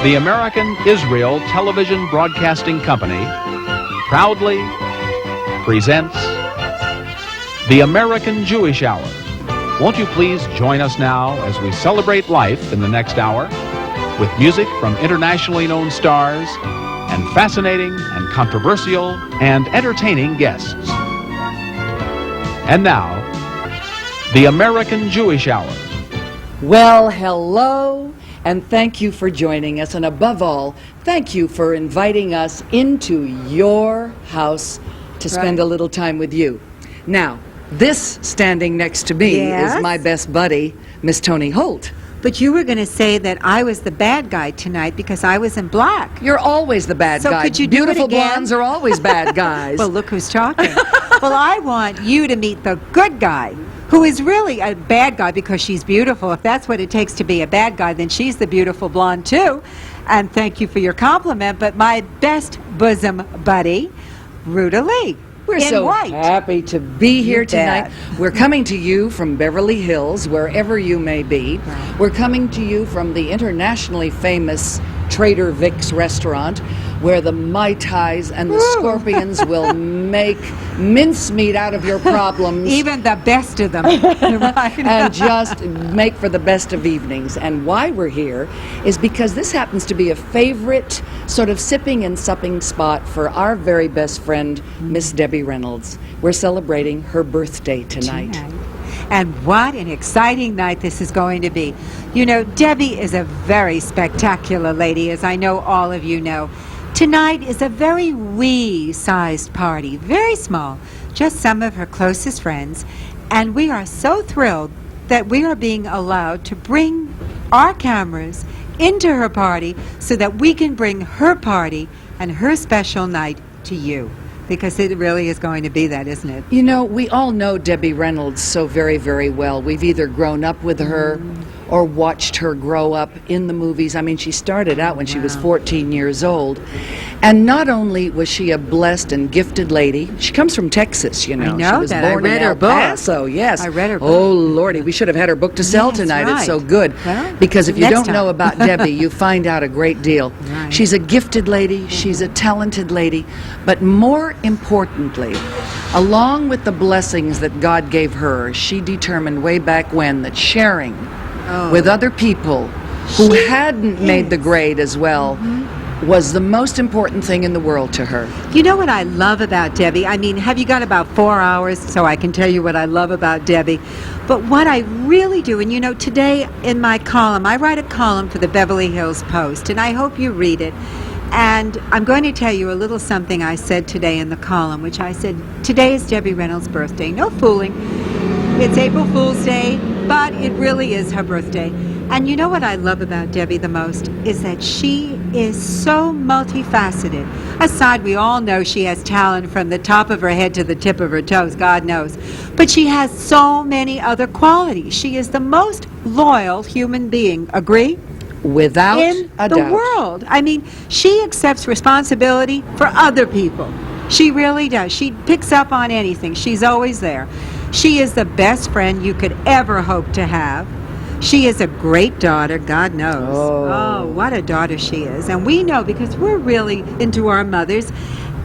The American Israel Television Broadcasting Company proudly presents the American Jewish Hour. Won't you please join us now as we celebrate life in the next hour with music from internationally known stars and fascinating and controversial and entertaining guests. And now, the American Jewish Hour. Well, hello, and thank you for joining us, and above all, thank you for inviting us into your house to spend a little time with you. Now, this standing next to me is my best buddy, Miss Toni Holt. But you were going to say that I was the bad guy tonight because I was in black. You're always the bad guy. So could you do it Beautiful again? blondes are always bad guys. Well, look who's talking. Well, I want you to meet the good guy, who is really a bad guy because she's beautiful. If that's what it takes to be a bad guy, then she's the beautiful blonde, too. And thank you for your compliment, but my best bosom buddy, Ruta Lee. We're so happy to be here tonight. We're coming to you from Beverly Hills, wherever you may be. We're coming to you from the internationally famous Trader Vic's restaurant, where the Mai Tais and the Scorpions will make mincemeat out of your problems. Even the best of them. Right. And just make for the best of evenings. And why we're here is because this happens to be a favorite sort of sipping and supping spot for our very best friend, Miss Debbie Reynolds. We're celebrating her birthday tonight. And what an exciting night this is going to be. You know, Debbie is a very spectacular lady, as I know all of you know. Tonight is a very wee-sized party, very small, just some of her closest friends. And we are so thrilled that we are being allowed to bring our cameras into her party so that we can bring her party and her special night to you. Because it really is going to be that, isn't it? You know, we all know Debbie Reynolds so very, very well. We've either grown up with her or watched her grow up in the movies. I mean, she started out when she was 14 years old. And not only was she a blessed and gifted lady, she comes from Texas, you know. I know she was that. born I read in her book. El Paso, yes. I read her book. Oh, Lordy, we should have had her book to sell tonight. It's so good. Well, because if you next don't time. know about Debbie, you find out a great deal. Right. She's a gifted lady. She's a talented lady. But more importantly, along with the blessings that God gave her, she determined way back when that sharing with other people who hadn't made the grade as well was the most important thing in the world to her. You know what I love about Debbie? I mean, have you got about 4 hours so I can tell you what I love about Debbie? But what I really do, and you know, today in my column, I write a column for the Beverly Hills Post, and I hope you read it. And I'm going to tell you a little something I said today in the column, which I said, today is Debbie Reynolds' birthday. No fooling. It's April Fool's Day, but it really is her birthday. And you know what I love about Debbie the most is that she is so multifaceted. Aside, we all know she has talent from the top of her head to the tip of her toes, God knows. But she has so many other qualities. She is the most loyal human being. Agree? Without in a the doubt. world. I mean, she accepts responsibility for other people. She really does. She picks up on anything. She's always there. She is the best friend you could ever hope to have. She is a great daughter, God knows. Oh, what a daughter she is. And we know because we're really into our mothers.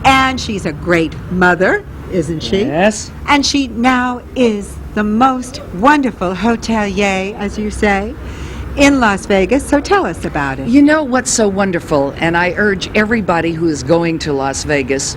And she's a great mother, isn't she? Yes. And she now is the most wonderful hotelier, as you say, in Las Vegas. So tell us about it. You know what's so wonderful, and I urge everybody who is going to Las Vegas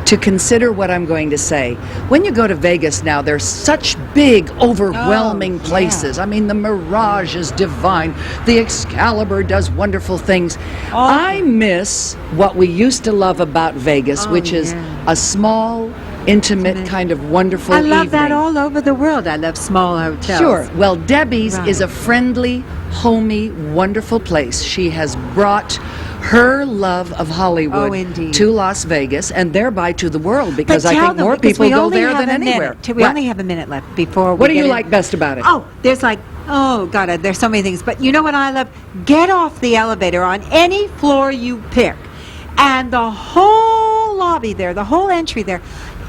to consider what I'm going to say. When you go to Vegas now, there's such big, overwhelming places. I mean, the Mirage is divine. The Excalibur does wonderful things. I miss what we used to love about Vegas, which is a small, intimate, kind of wonderful I love evening. that all over the world. I love small hotels. Sure. Well, Debbie's is a friendly, homey, wonderful place. She has brought her love of Hollywood to Las Vegas and thereby to the world, because I think more people go there than anywhere. We only have a minute left before we What do you like best about it? Oh, there's like, oh, God, there's so many things. But you know what I love? Get off the elevator on any floor you pick, and the whole lobby there, the whole entry there,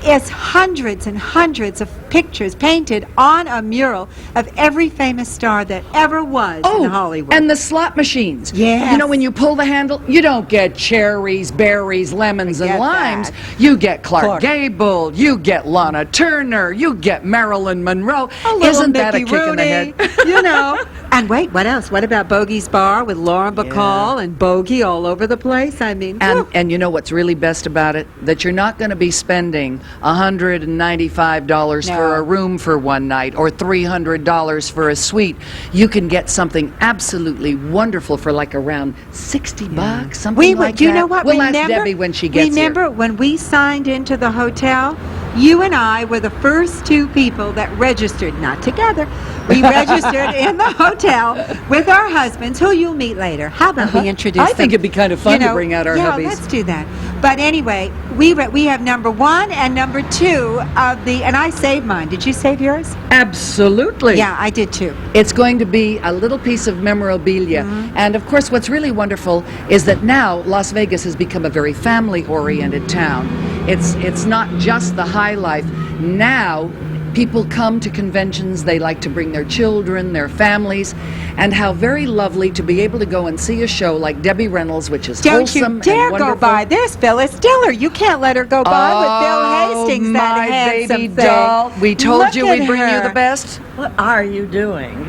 is hundreds and hundreds of pictures painted on a mural of every famous star that ever was in Hollywood. And the slot machines. Yes. You know, when you pull the handle, you don't get cherries, berries, lemons, and Forget limes. that. You get Clark Gable, you get Lana Turner, you get Marilyn Monroe. Isn't that a Mickey kick in the head? Rooney, you know. And wait, what else? What about Bogey's Bar with Lauren Bacall and Bogey all over the place? I mean, whew. And you know what's really best about it? That you're not going to be spending $195 for a room for one night or $300 for a suite. You can get something absolutely wonderful for like around $60, something like that. You know what? We'll remember, ask Debbie when she gets remember here. when we signed into the hotel? You and I were the first two people that registered, not together. We registered in the hotel with our husbands, who you'll meet later. How about we introduce I them? think it'd be kind of fun You to bring out our yeah, hubbies. let's do that. But anyway, we have number 1 and number 2 of the, and I saved mine. Did you save yours? Absolutely. Yeah, I did too. It's going to be a little piece of memorabilia. And of course, what's really wonderful is that now Las Vegas has become a very family-oriented town. It's not just the high life. Now, people come to conventions, they like to bring their children, their families, and how very lovely to be able to go and see a show like Debbie Reynolds, which is Don't you wholesome dare and wonderful. go by. There's Phyllis Diller. You can't let her go by with Bill Hastings, that my handsome baby thing. doll. We told Look you at we'd bring you her. the best. What are you doing?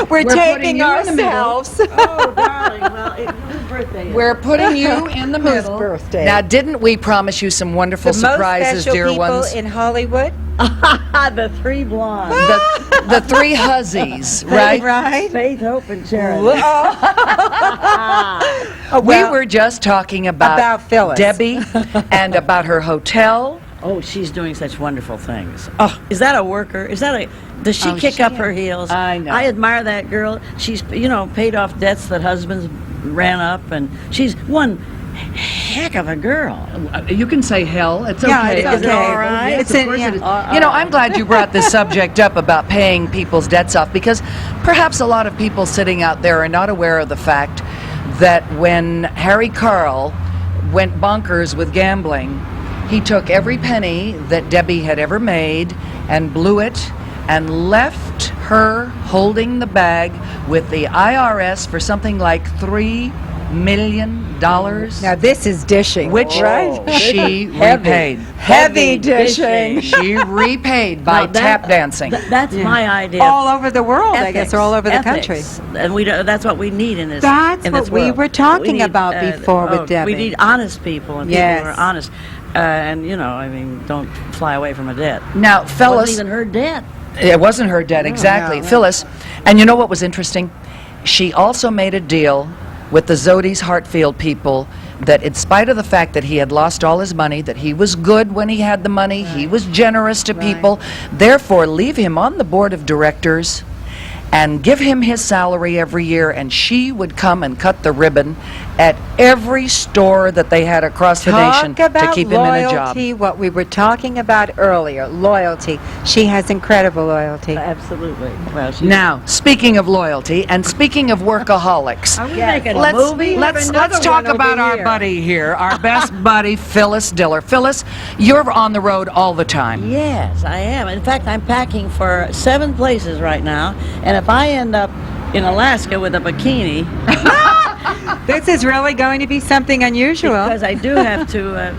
We're putting taping you in the middle. ourselves. Oh, darling. Well, whose birthday is We're putting you in the Whose middle. birthday? Now, didn't we promise you some wonderful The most surprises, special dear people ones? in Hollywood. the three blondes. The three huzzies, right? Right? Faith, Hope, and Charity. We were just talking About Phyllis. Debbie and about her hotel. Oh, she's doing such wonderful things. Oh, is that a worker? Is that a... Does she kick up her heels? I know. I admire that girl. She's, paid off debts that husbands ran up, and she's one heck of a girl. You can say hell. It's Yeah, okay. it's okay. Is it all right? Yes, It's of in- course yeah. it is. I'm glad you brought this subject up about paying people's debts off, because perhaps a lot of people sitting out there are not aware of the fact that when Harry Carl went bonkers with gambling, he took every penny that Debbie had ever made and blew it and left her holding the bag with the IRS for something like $3 million, Now this is dishing, which right? she repaid. Heavy dishing. She repaid by Now that- tap dancing. That's my idea. All over the world, I guess, or all over the country. Ethics. And that's what we need in this. That's in what this we world. were talking We need, about before with Debbie. We need honest people and Yes. people who are honest. And don't fly away from a debt. Now, It wasn't Phyllis, even her debt. it wasn't her debt, exactly. no. Phyllis, and you know what was interesting? She also made a deal with the Zodi's Hartfield people that in spite of the fact that he had lost all his money, that he was good when he had the money, he was generous to people, therefore leave him on the board of directors and give him his salary every year, and she would come and cut the ribbon at every store that they had across the nation Talk about to keep him in a job. loyalty, what we were talking about earlier, loyalty. She has incredible loyalty. Absolutely. Well, she, Now, speaking of loyalty and speaking of workaholics, are we making a let's movie? let's talk about our buddy here, our best buddy, Phyllis Diller. Phyllis, you're on the road all the time. Yes, I am. In fact, I'm packing for 7 places right now, and if I end up in Alaska with a bikini, This is really going to be something unusual. because I do have to,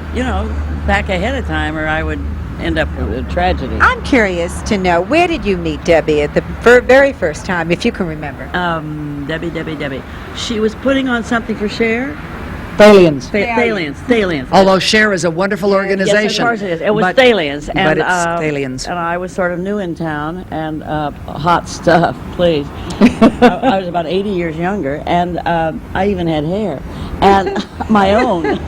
pack ahead of time, or I would end up with a tragedy. I'm curious to know, where did you meet Debbie at the very first time, if you can remember? Debbie. She was putting on something for Cher. Thalians. Thalians. Although Cher is a wonderful organization. Yes, of course it is. It was but- Thalians. but it's Thalians. And I was sort of new in town, and hot stuff, please. I was about 80 years younger, and I even had hair. And my own.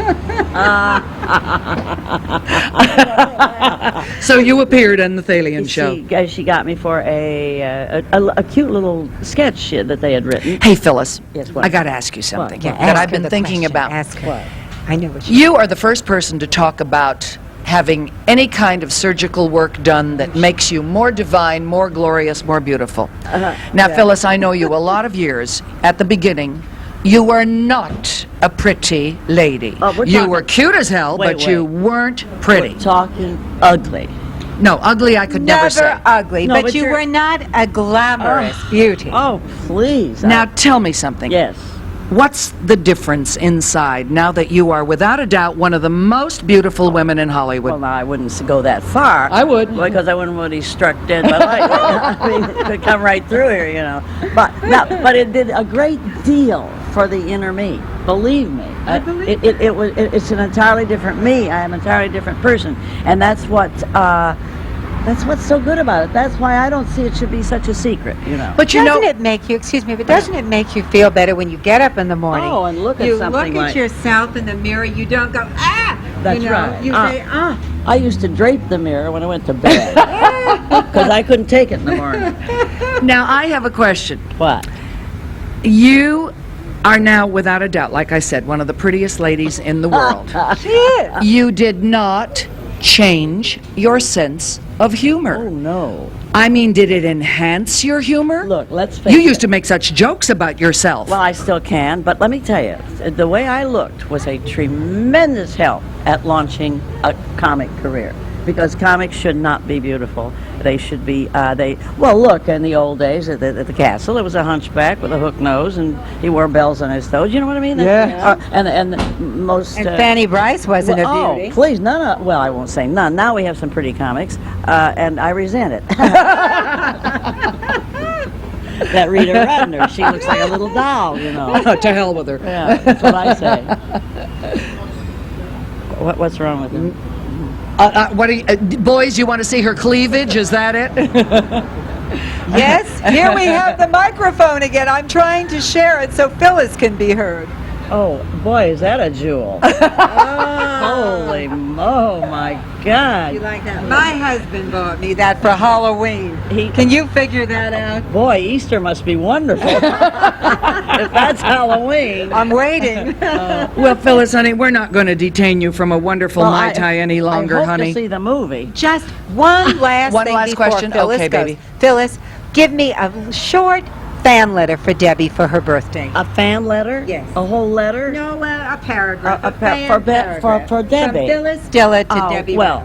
So you appeared on the Thalian show. She got me for a cute little sketch that they had written. Hey, Phyllis, Yes, what? I got to ask you something What? that Ask I've her been the thinking question. about. Ask her. I know what you You are the first person to talk about having any kind of surgical work done that makes you more divine, more glorious, more beautiful. Now, Phyllis, I know you a lot of years. At the beginning, You were not a pretty lady. Oh, we're You talking- were cute as hell, Wait, but you wait. weren't pretty. We're talking ugly. No, ugly I could never say. ugly, No, but but you you're- were not a glamorous beauty. Oh, please. Now tell me something. Yes. What's the difference inside now that you are without a doubt one of the most beautiful women in Hollywood? Well, now I wouldn't go that far. I would. Because I wouldn't want to be struck dead by lightning. I mean, it could come right through here, you know. But it did a great deal for the inner me. Believe me. I believe It's an entirely different me. I am an entirely different person, and that's what's so good about it. That's why I don't see it should be such a secret, you know. But you Doesn't know, it make you, excuse me, but doesn't it make you feel better when you get up in the morning? Oh, and look at you something look at like- yourself in the mirror, you don't go, ah! That's you know, right. You say, ah. I used to drape the mirror when I went to bed because I couldn't take it in the morning. now I have a question. What? You are now, without a doubt, like I said, one of the prettiest ladies in the world. She is. You did not change your sense of humor. Oh no! I mean, did it enhance your humor? Look, let's face You it. used to make such jokes about yourself. Well, I still can, but let me tell you, the way I looked was a tremendous help at launching a comic career. Because comics should not be beautiful. They should be, well, look, in the old days at the castle, there was a hunchback with a hook nose, and he wore bells on his toes. You know what I mean? Yeah. And most... And Fanny Bryce wasn't a oh, beauty. please, none of, well, I won't say none. Now we have some pretty comics, and I resent it. That Rita Rudner, she looks like a little doll, you know. To hell with her. Yeah, that's what I say. What's wrong with it? What do you, boys, you want to see her cleavage? Is that it? Yes, here we have the microphone again. I'm trying to share it so Phyllis can be heard. Oh, boy, is that a jewel. Holy, oh my God. You like that? My husband bought me that for Halloween. Can you figure that out? Boy, Easter must be wonderful. If that's Halloween. I'm waiting. Well, Phyllis, honey, we're not going to detain you from a wonderful Well, Mai Tai any longer, I hope honey. to see the movie. Just one last One thing last before question? Phyllis Okay, goes. baby. Phyllis, give me a short fan letter for Debbie for her birthday. A fan letter? Yes. A whole letter? No, a paragraph. A for Debbie. From Phyllis Dilla to Oh, Debbie. well,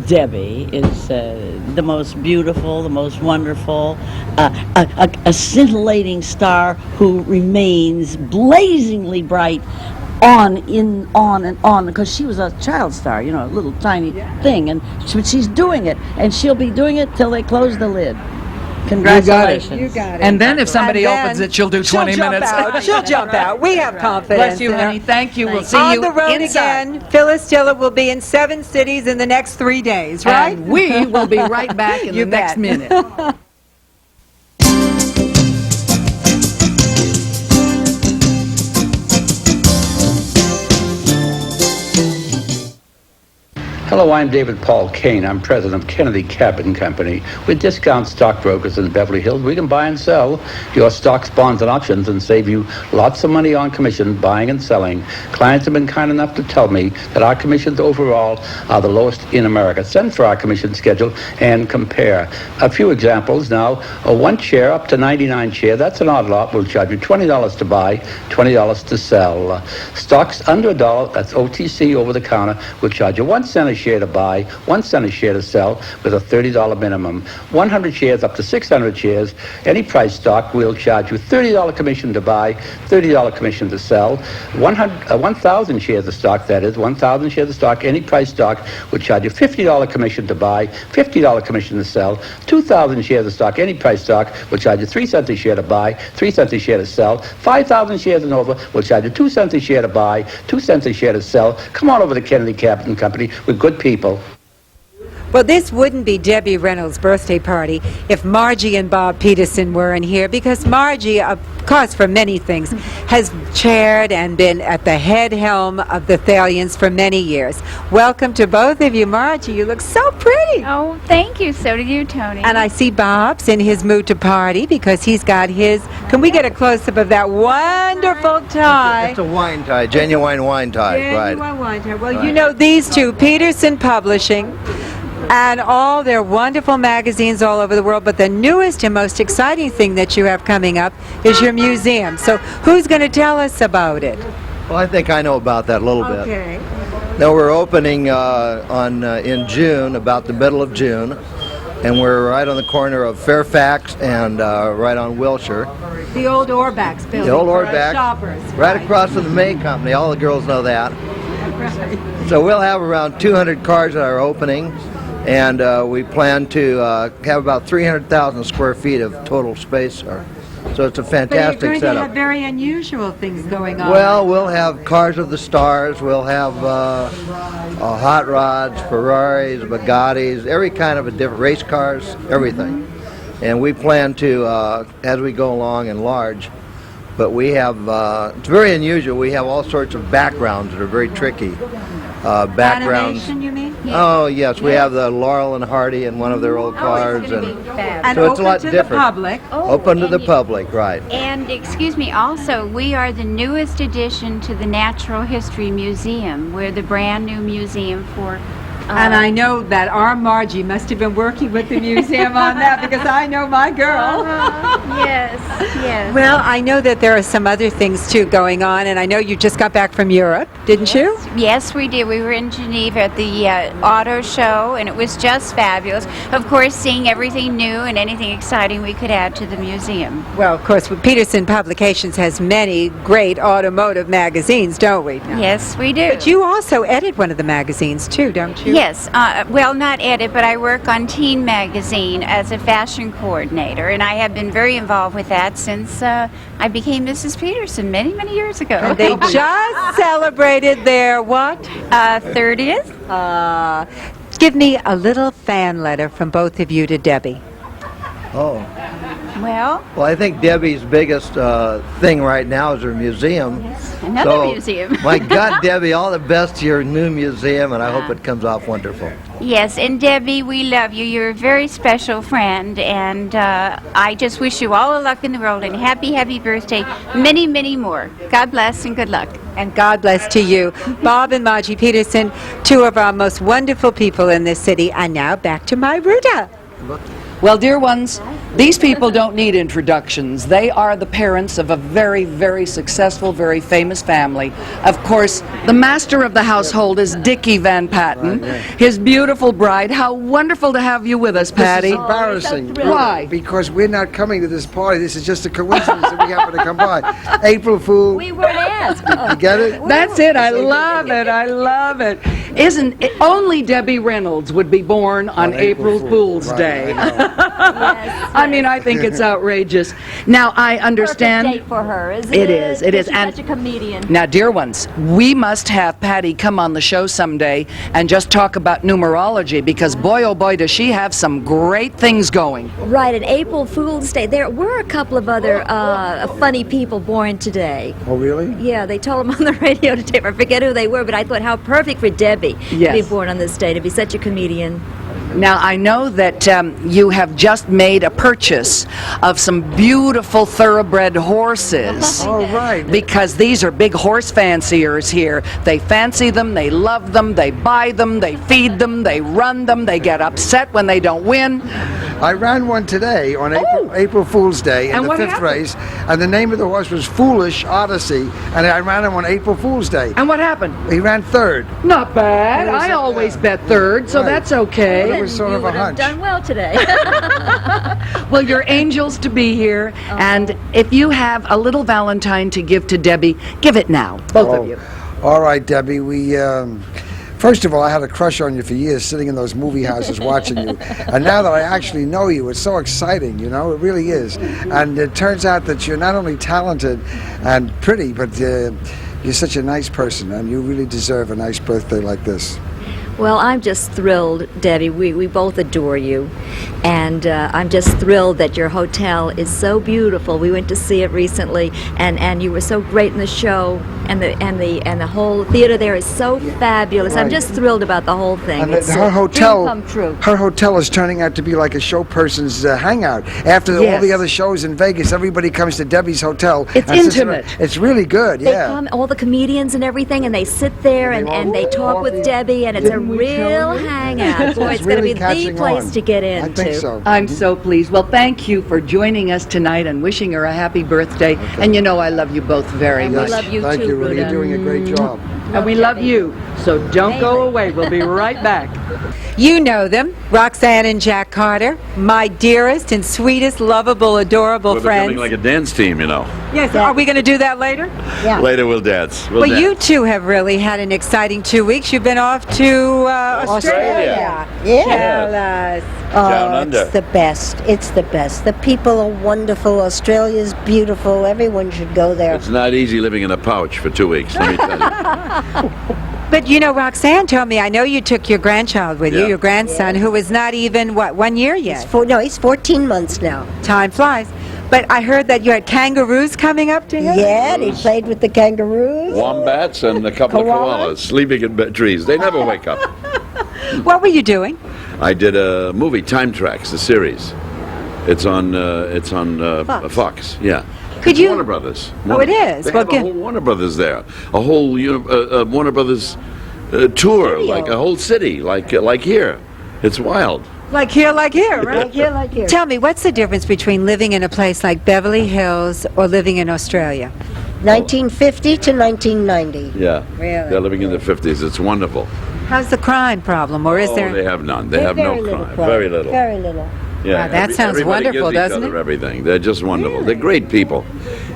Debbie is the most beautiful, the most wonderful, a scintillating star who remains blazingly bright on and on, because she was a child star, you know, a little tiny thing, and she's doing it, and she'll be doing it till they close the lid. Congratulations. You got it. And then if somebody And then opens it, she'll do 20 jump minutes. out. She'll jump out. We have confidence. Bless you, in her. honey. Thank you. We'll see On you the road inside. again. Phyllis Dilla will be in 7 cities in the next 3 days, right? And we will be right back in You the next bet. minute. Hello, I'm David Paul Kane. I'm president of Kennedy Cabin Company. With discount stockbrokers in Beverly Hills, we can buy and sell your stocks, bonds, and options and save you lots of money on commission buying and selling. Clients have been kind enough to tell me that our commissions overall are the lowest in America. Send for our commission schedule and compare. A few examples now. A 1 share up to 99 share, that's an odd lot. We'll charge you $20 to buy, $20 to sell. Stocks under $1, that's OTC over the counter, we'll charge you 1 cent a share to buy, 1 cent a share to sell with a $30 minimum. 100 shares up to 600 shares, any price stock, we'll charge you $30 commission to buy, $30 commission to sell. 1,000 shares of stock, that is, 1,000 shares of stock, any price stock, we'll charge you $50 commission to buy, $50 commission to sell. 2,000 shares of stock, any price stock, we'll charge you 3 cents a share to buy, 3 cents a share to sell. 5,000 shares and over, we'll charge you 2 cents a share to buy, 2 cents a share to sell. Come on over to Kennedy Cabin Company with good people. Well, this wouldn't be Debbie Reynolds' birthday party if Margie and Bob Peterson weren't here, because Margie, of course, for many things, has chaired and been at the head helm of the Thalians for many years. Welcome to both of you. Margie, you look so pretty. Oh, thank you. So do you, Tony. And I see Bob's in his mood to party because he's got his... Can we get a close-up of that wonderful tie? It's a wine tie, genuine wine tie, Yeah, right? you are wine tie. Well, you know these two, Peterson Publishing, and all their wonderful magazines all over the world. But the newest and most exciting thing that you have coming up is your museum. So who's going to tell us about it? Well, I think I know about that a little bit. Okay. Now, we're opening in June, about the middle of June, and we're right on the corner of Fairfax and right on Wilshire. The old Orbax building. The old for Orbax, shoppers. right across from the May Company. All the girls know that. So we'll have around 200 cars at our opening, and we plan to have about 300,000 square feet of total space. So it's a But fantastic you're going to setup. have very unusual things going on. Well, we'll have Cars of the Stars, we'll have hot rods, Ferraris, Bugattis, every kind of a different race cars, everything. And we plan to, as we go along, enlarge. But we have, it's very unusual, we have all sorts of backgrounds that are very tricky. Backgrounds. Animation, you mean? Oh, yes, we have the Laurel and Hardy in one of their old cars. And So it's a open lot to different. the public. Open to and the you- public, right. And excuse me, also, we are the newest addition to the Natural History Museum. We're the brand new museum for. And I know that our Margie must have been working with the museum on that because I know my girl. Yes, yes. Well, I know that there are some other things too going on, and I know you just got back from Europe, didn't you? Yes, we did. We were in Geneva at the auto show, and it was just fabulous. Of course, seeing everything new and anything exciting we could add to the museum. Well, of course, Peterson Publications has many great automotive magazines, don't we? Yes, we do. But you also edit one of the magazines too, don't you? Yes, well, not edit, but I work on Teen Magazine as a fashion coordinator, and I have been very involved with that since I became Mrs. Peterson many, many years ago. And they just celebrated their what? 30th? Give me a little fan letter from both of you to Debbie. Oh. Well, Well, I think Debbie's biggest thing right now is her museum. another So, museum. My God, Debbie, all the best to your new museum, and I hope it comes off wonderful. Yes, and Debbie, we love you. You're a very special friend, and I just wish you all the luck in the world, and happy, happy birthday. Many, many more. God bless and good luck. And God bless to you. Bob and Margie Peterson, two of our most wonderful people in this city. And now back to my Ruta. Well, dear ones, these people don't need introductions. They are the parents of a very, very successful, very famous family. Of course, the master of the household is Dickie Van Patten. His beautiful bride. How wonderful to have you with us, Patty. This is embarrassing. Why? Because we're not coming to this party. This is just a coincidence that we happen to come by. April Fool. We weren't asked. You get it? That's it. I love it. I love it. Isn't it, only Debbie Reynolds would be born on April Fool's Right, Day. I know. I mean, I think it's outrageous. Now, I understand. Perfect date for her, isn't It it? is, it is, She's and- such a comedian. Now, dear ones, we must have Patty come on the show someday and just talk about numerology because boy, oh boy, does she have some great things going. Right, and April Fool's Day. There were a couple of other funny people born today. Oh, really? Yeah, they told them on the radio today. I forget who they were, but I thought how perfect for Debbie to Yes. be born on this day, to be such a comedian. Now, I know that you have just made a purchase of some beautiful thoroughbred horses. Oh, right. Because these are big horse fanciers here. They fancy them, they love them, they buy them, they feed them, they run them, they get upset when they don't win. I ran one today on Oh. April Fool's Day in And the what 5th happened? race, and the name of the horse was Foolish Odyssey, and I ran him on April Fool's Day. And what happened? He ran third. Not bad. It was, I always bet third, so right. that's okay. It was sort you of a would have hunch. done well today. Well, you're angels to be here, and if you have a little Valentine to give to Debbie, give it now, both of you. All right, Debbie, we... First of all, I had a crush on you for years, sitting in those movie houses watching you. And now that I actually know you, it's so exciting, you know, it really is. And it turns out that you're not only talented and pretty, but you're such a nice person, and you really deserve a nice birthday like this. Well, I'm just thrilled, Debbie. We both adore you. And I'm just thrilled that your hotel is so beautiful. We went to see it recently, and you were so great in the show. and the whole theater there is so fabulous. I'm Right. just thrilled about the whole thing. And It's her a hotel, dream come true. her hotel is turning out to be like a show person's hangout. After all Yes. the other shows in Vegas, everybody comes to Debbie's hotel. It's and sits intimate. around. It's really good. They Yeah. come, all the comedians and everything, and they sit there and they talk with Debbie, and it's a real hangout. Boy, it's going to really be the catching place on. to get into. I think so. I'm so pleased. Well, thank you for joining us tonight and wishing her a happy birthday. And you know I love you both very And we much. love you Thank too, you, Rudy. You're Ruda. doing a great job. And we love you. So don't go away. We'll be right back. You know them, Roxanne and Jack Carter, my dearest and sweetest, lovable, adorable We're friends. becoming like a dance team, you know. Yes, are we going to do that later? Later we'll dance. Well, dance. you two have really had an exciting 2 weeks. You've been off to Australia. Tell us. Down under. It's the best. It's the best. The people are wonderful. Australia's beautiful. Everyone should go there. It's not easy living in a pouch for 2 weeks, let me tell you. But you know, Roxanne told me, I know you took your grandchild with you, Yeah. your grandson, who is not even, 1 year yet? He's 14 months now. Time flies. But I heard that you had kangaroos coming up to him? Yeah, and he played with the kangaroos. Wombats and a couple of koalas sleeping in trees. They never wake up. What were you doing? I did a movie, Time Tracks, the series. It's on Fox. Yeah. Could It's you- Warner Brothers. Oh, it is? They Well, have a whole Warner Brothers there. A whole Warner Brothers tour, like a whole city, like here. It's wild. Like here, right? Like here, like here. Tell me, what's the difference between living in a place like Beverly Hills or living in Australia? 1950 to 1990. Yeah. Really? They're living in the 50s. It's wonderful. How's the crime problem, or is Oh, there? they have none. They have no Very little crime. Very little. Very little. Yeah, Wow, that sounds everybody wonderful, gives each doesn't other it? Everything. They're just wonderful. They're great people.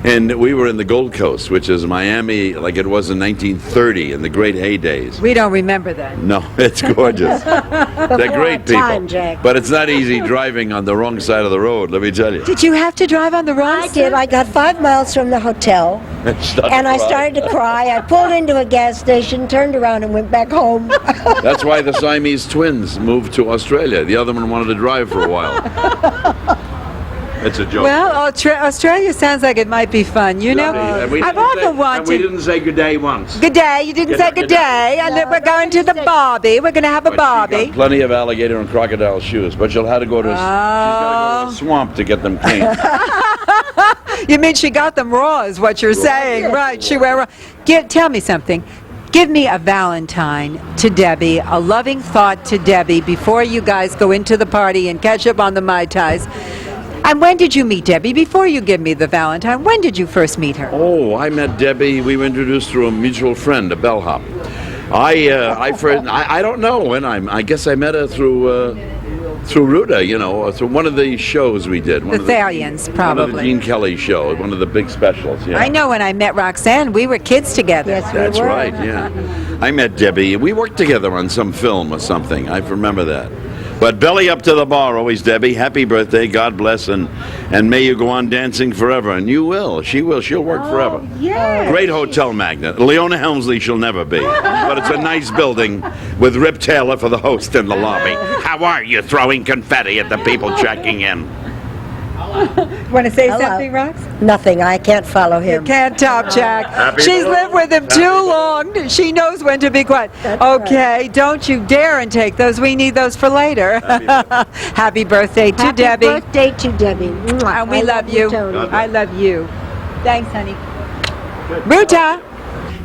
And we were in the Gold Coast, which is Miami, like it was in 1930 in the great heydays. We don't remember that. No, it's gorgeous. They're great people. time, Jack. But it's not easy driving on the wrong side of the road, let me tell you. Did you have to drive on the wrong I did. I got 5 miles from the hotel, and I started to cry. I pulled into a gas station, turned around, and went back home. That's why the Siamese twins moved to Australia. The other one wanted to drive for a while. It's a joke. Well, Australia sounds like it might be fun. You know, And we I've didn't often say- and we wanted. didn't say good day once. Good day. You didn't say good day. And then we're going to the Barbie. We're going to have a But she Barbie. got plenty of alligator and crocodile shoes, but she'll have to go to, she's gotta go to a swamp to get them cleaned. You mean she got them raw? Is what you're saying, right? She wear raw. Tell me something. Give me a Valentine to Debbie, a loving thought to Debbie before you guys go into the party and catch up on the Mai Tais. And when did you meet Debbie? Before you give me the Valentine, when did you first meet her? Oh, I met Debbie. We were introduced through a mutual friend, a bellhop. I don't know when I guess I met her through Ruda, you know, through one of the shows we did. The Thalians, One of the probably. Gene Kelly shows, one of the big specials. Yeah. I know when I met Roxanne, we were kids together. Yes, we That's were. right, yeah. I met Debbie. We worked together on some film or something. I remember that. But belly up to the bar always, Debbie. Happy birthday. God bless. And may you go on dancing forever. And you will. She will. She'll work forever. Yeah. Great hotel magnate. Leona Helmsley she'll never be. But it's a nice building with Rip Taylor for the host in the lobby. How are you throwing confetti at the people checking in? Want to say Hello. something, Rox? Nothing. I can't follow You him. can't top Jack. Happy She's birthday. lived with him too long. She knows when to be quiet. That's Okay, don't you dare and take those. We need those for later. Happy birthday to Happy Debbie. birthday to Debbie. Mwah. And we I love you. Tony. I love you. Thanks, honey. Ruta.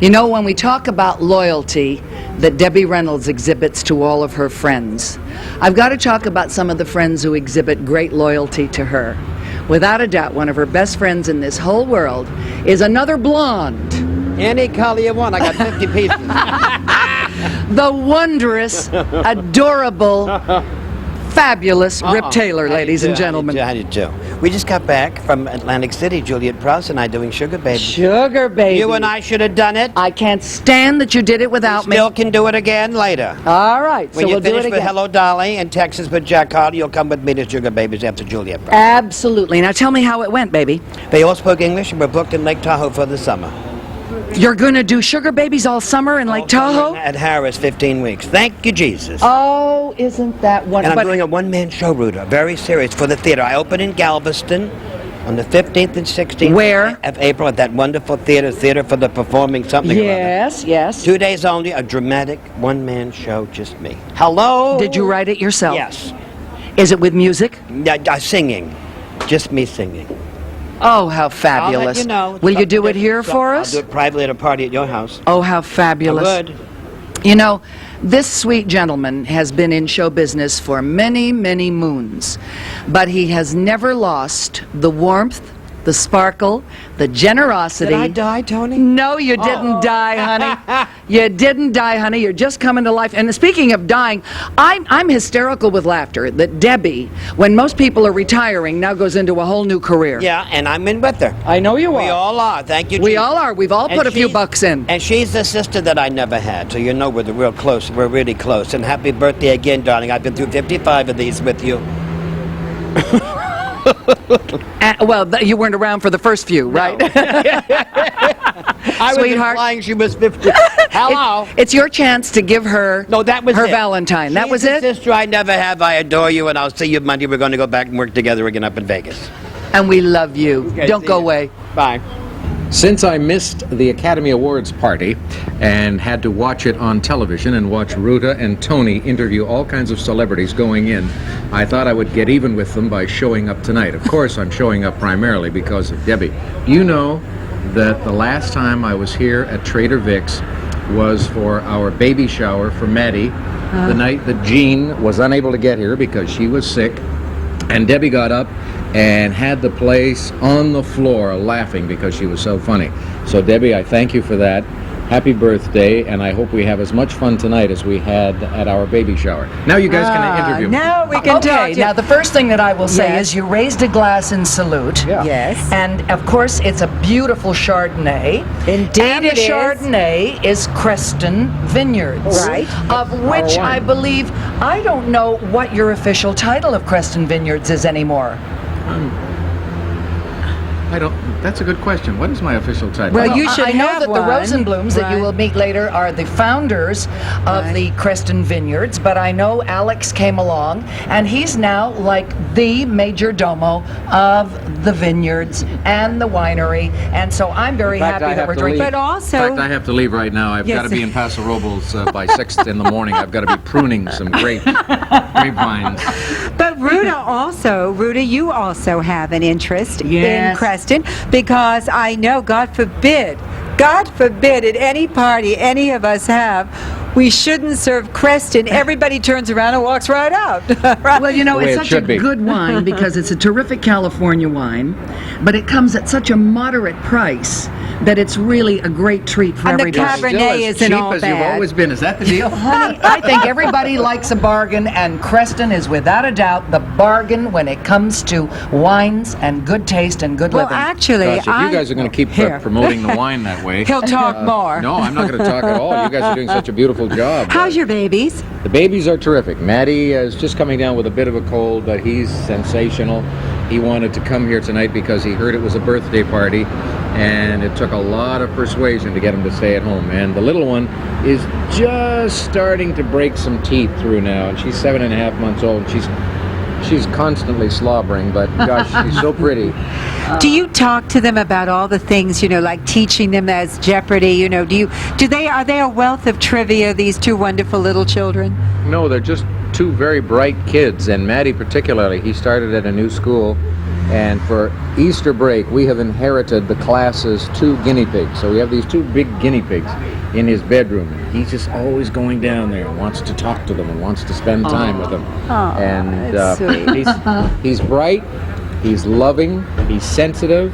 You know, when we talk about loyalty that Debbie Reynolds exhibits to all of her friends, I've got to talk about some of the friends who exhibit great loyalty to her. Without a doubt, one of her best friends in this whole world is another blonde, Any color you want. I got 50 pieces. the wondrous, adorable, fabulous Rip Taylor, ladies and gentlemen. How do you do? We just got back from Atlantic City. Juliet Prowse and I doing Sugar Baby. Sugar baby. You and I should have done it. I can't stand that you did it without me. Still can do it again later. All right, so When you we'll do finish it with again. Hello Dolly and Texas with Jack Carter, you'll come with me to Sugar Babies after Juliet Prowse. Absolutely. Now tell me how it went, baby. They all spoke English and were booked in Lake Tahoe for the summer. You're going to do Sugar Babies all summer in Lake Tahoe? At Harris, 15 weeks. Thank you, Jesus. Oh, isn't that And wonderful? I'm doing a one-man show, Ruta, very serious, for the theater. I open in Galveston On the 15th and 16th Where? of April at that wonderful theater for the performing something or other. Yes, yes. 2 days only, a dramatic one-man show, just me. Hello? Did you write it yourself? Yes. Is it with music? Singing. Just me singing. Oh, how fabulous. I'll let you know. Will you do it here for us? I'll do it privately at a party at your house. Oh, how fabulous. I would. You know, this sweet gentleman has been in show business for many, many moons, but he has never lost the warmth, the sparkle, the generosity. Did I die, Tony? No, you didn't die, honey. You didn't die, honey. You're just coming to life. And speaking of dying, I'm hysterical with laughter that Debbie, when most people are retiring, now goes into a whole new career. Yeah, and I'm in with her. I know you are. We all are. Thank you, We Jesus. all are. We've all put a few she's- bucks in. And she's the sister that I never had, so you know we're real close. We're really close. And happy birthday again, darling. I've been through 55 of these with you. Well, you weren't around for the first few, right? I was Sweetheart. implying she was 50. Hello. It's your chance to give her That was her it. Valentine. That She's was the it? sister I never have. I adore you, and I'll see you Monday. We're going to go back and work together again up in Vegas. And we love you. Okay, Don't see go ya. away. Bye. Since I missed the Academy Awards party and had to watch it on television and watch Ruta and Tony interview all kinds of celebrities going in, I thought I would get even with them by showing up tonight. Of course, I'm showing up primarily because of Debbie. You know that the last time I was here at Trader Vic's was for our baby shower for Maddie, the night that Jean was unable to get here because she was sick, and Debbie got up and had the place on the floor laughing because she was so funny. So Debbie, I thank you for that. Happy birthday, and I hope we have as much fun tonight as we had at our baby shower. Now you guys can interview me. Now we can talk Okay, to now the first thing that I will say Yes. is you raised a glass in salute. Yeah. Yes. And of course, it's a beautiful Chardonnay. Indeed and it the is. Chardonnay is Creston Vineyards. Right. Of which I believe, I don't know what your official title of Creston Vineyards is anymore. I don't. That's a good question. What is my official title? Well, you should I know have that one. the Rosenblums that you Right. will meet later are the founders of the Creston Vineyards, but I know Alex came along, and he's now like the major domo of the vineyards and the winery, and so I'm very In fact, happy I that have we're to drinking. But also, In fact, I have to leave right now. I've Yes. got to be in Paso Robles by 6 in the morning. I've got to be pruning some grapevines. but Ruta, you also have an interest in Yes. Creston, because I know, God forbid, at any party any of us have, we shouldn't serve Creston. Everybody turns around and walks right out. Right? Well, you know, The way it's it such a should be. good wine because it's a terrific California wine, but it comes at such a moderate price that it's really a great treat for And the everybody. Cabernet Still as isn't cheap all as you've bad. always been. Is that the deal? Honey, I think everybody likes a bargain, and Creston is without a doubt the bargain when it comes to wines and good taste and good Well, living. actually, Gosh, if you guys are going to keep Here. promoting the wine that way. He'll talk more. No, I'm not going to talk at all. You guys are doing such a beautiful job. How's your babies? The babies are terrific. Maddie is just coming down with a bit of a cold, but he's sensational. He wanted to come here tonight because he heard it was a birthday party, and it took a lot of persuasion to get him to stay at home. And the little one is just starting to break some teeth through now, and she's 7.5 months old. She's constantly slobbering, but gosh, she's so pretty. Do you talk to them about all the things, like teaching them as Jeopardy? Are they a wealth of trivia, these two wonderful little children? No, they're just two very bright kids, and Maddie particularly. He started at a new school, and for Easter break, we have inherited the class's 2 guinea pigs. So we have these 2 big guinea pigs in his bedroom. He's just always going down there and wants to talk to them and wants to spend time with them. And that's sweet. he's bright, he's loving, he's sensitive,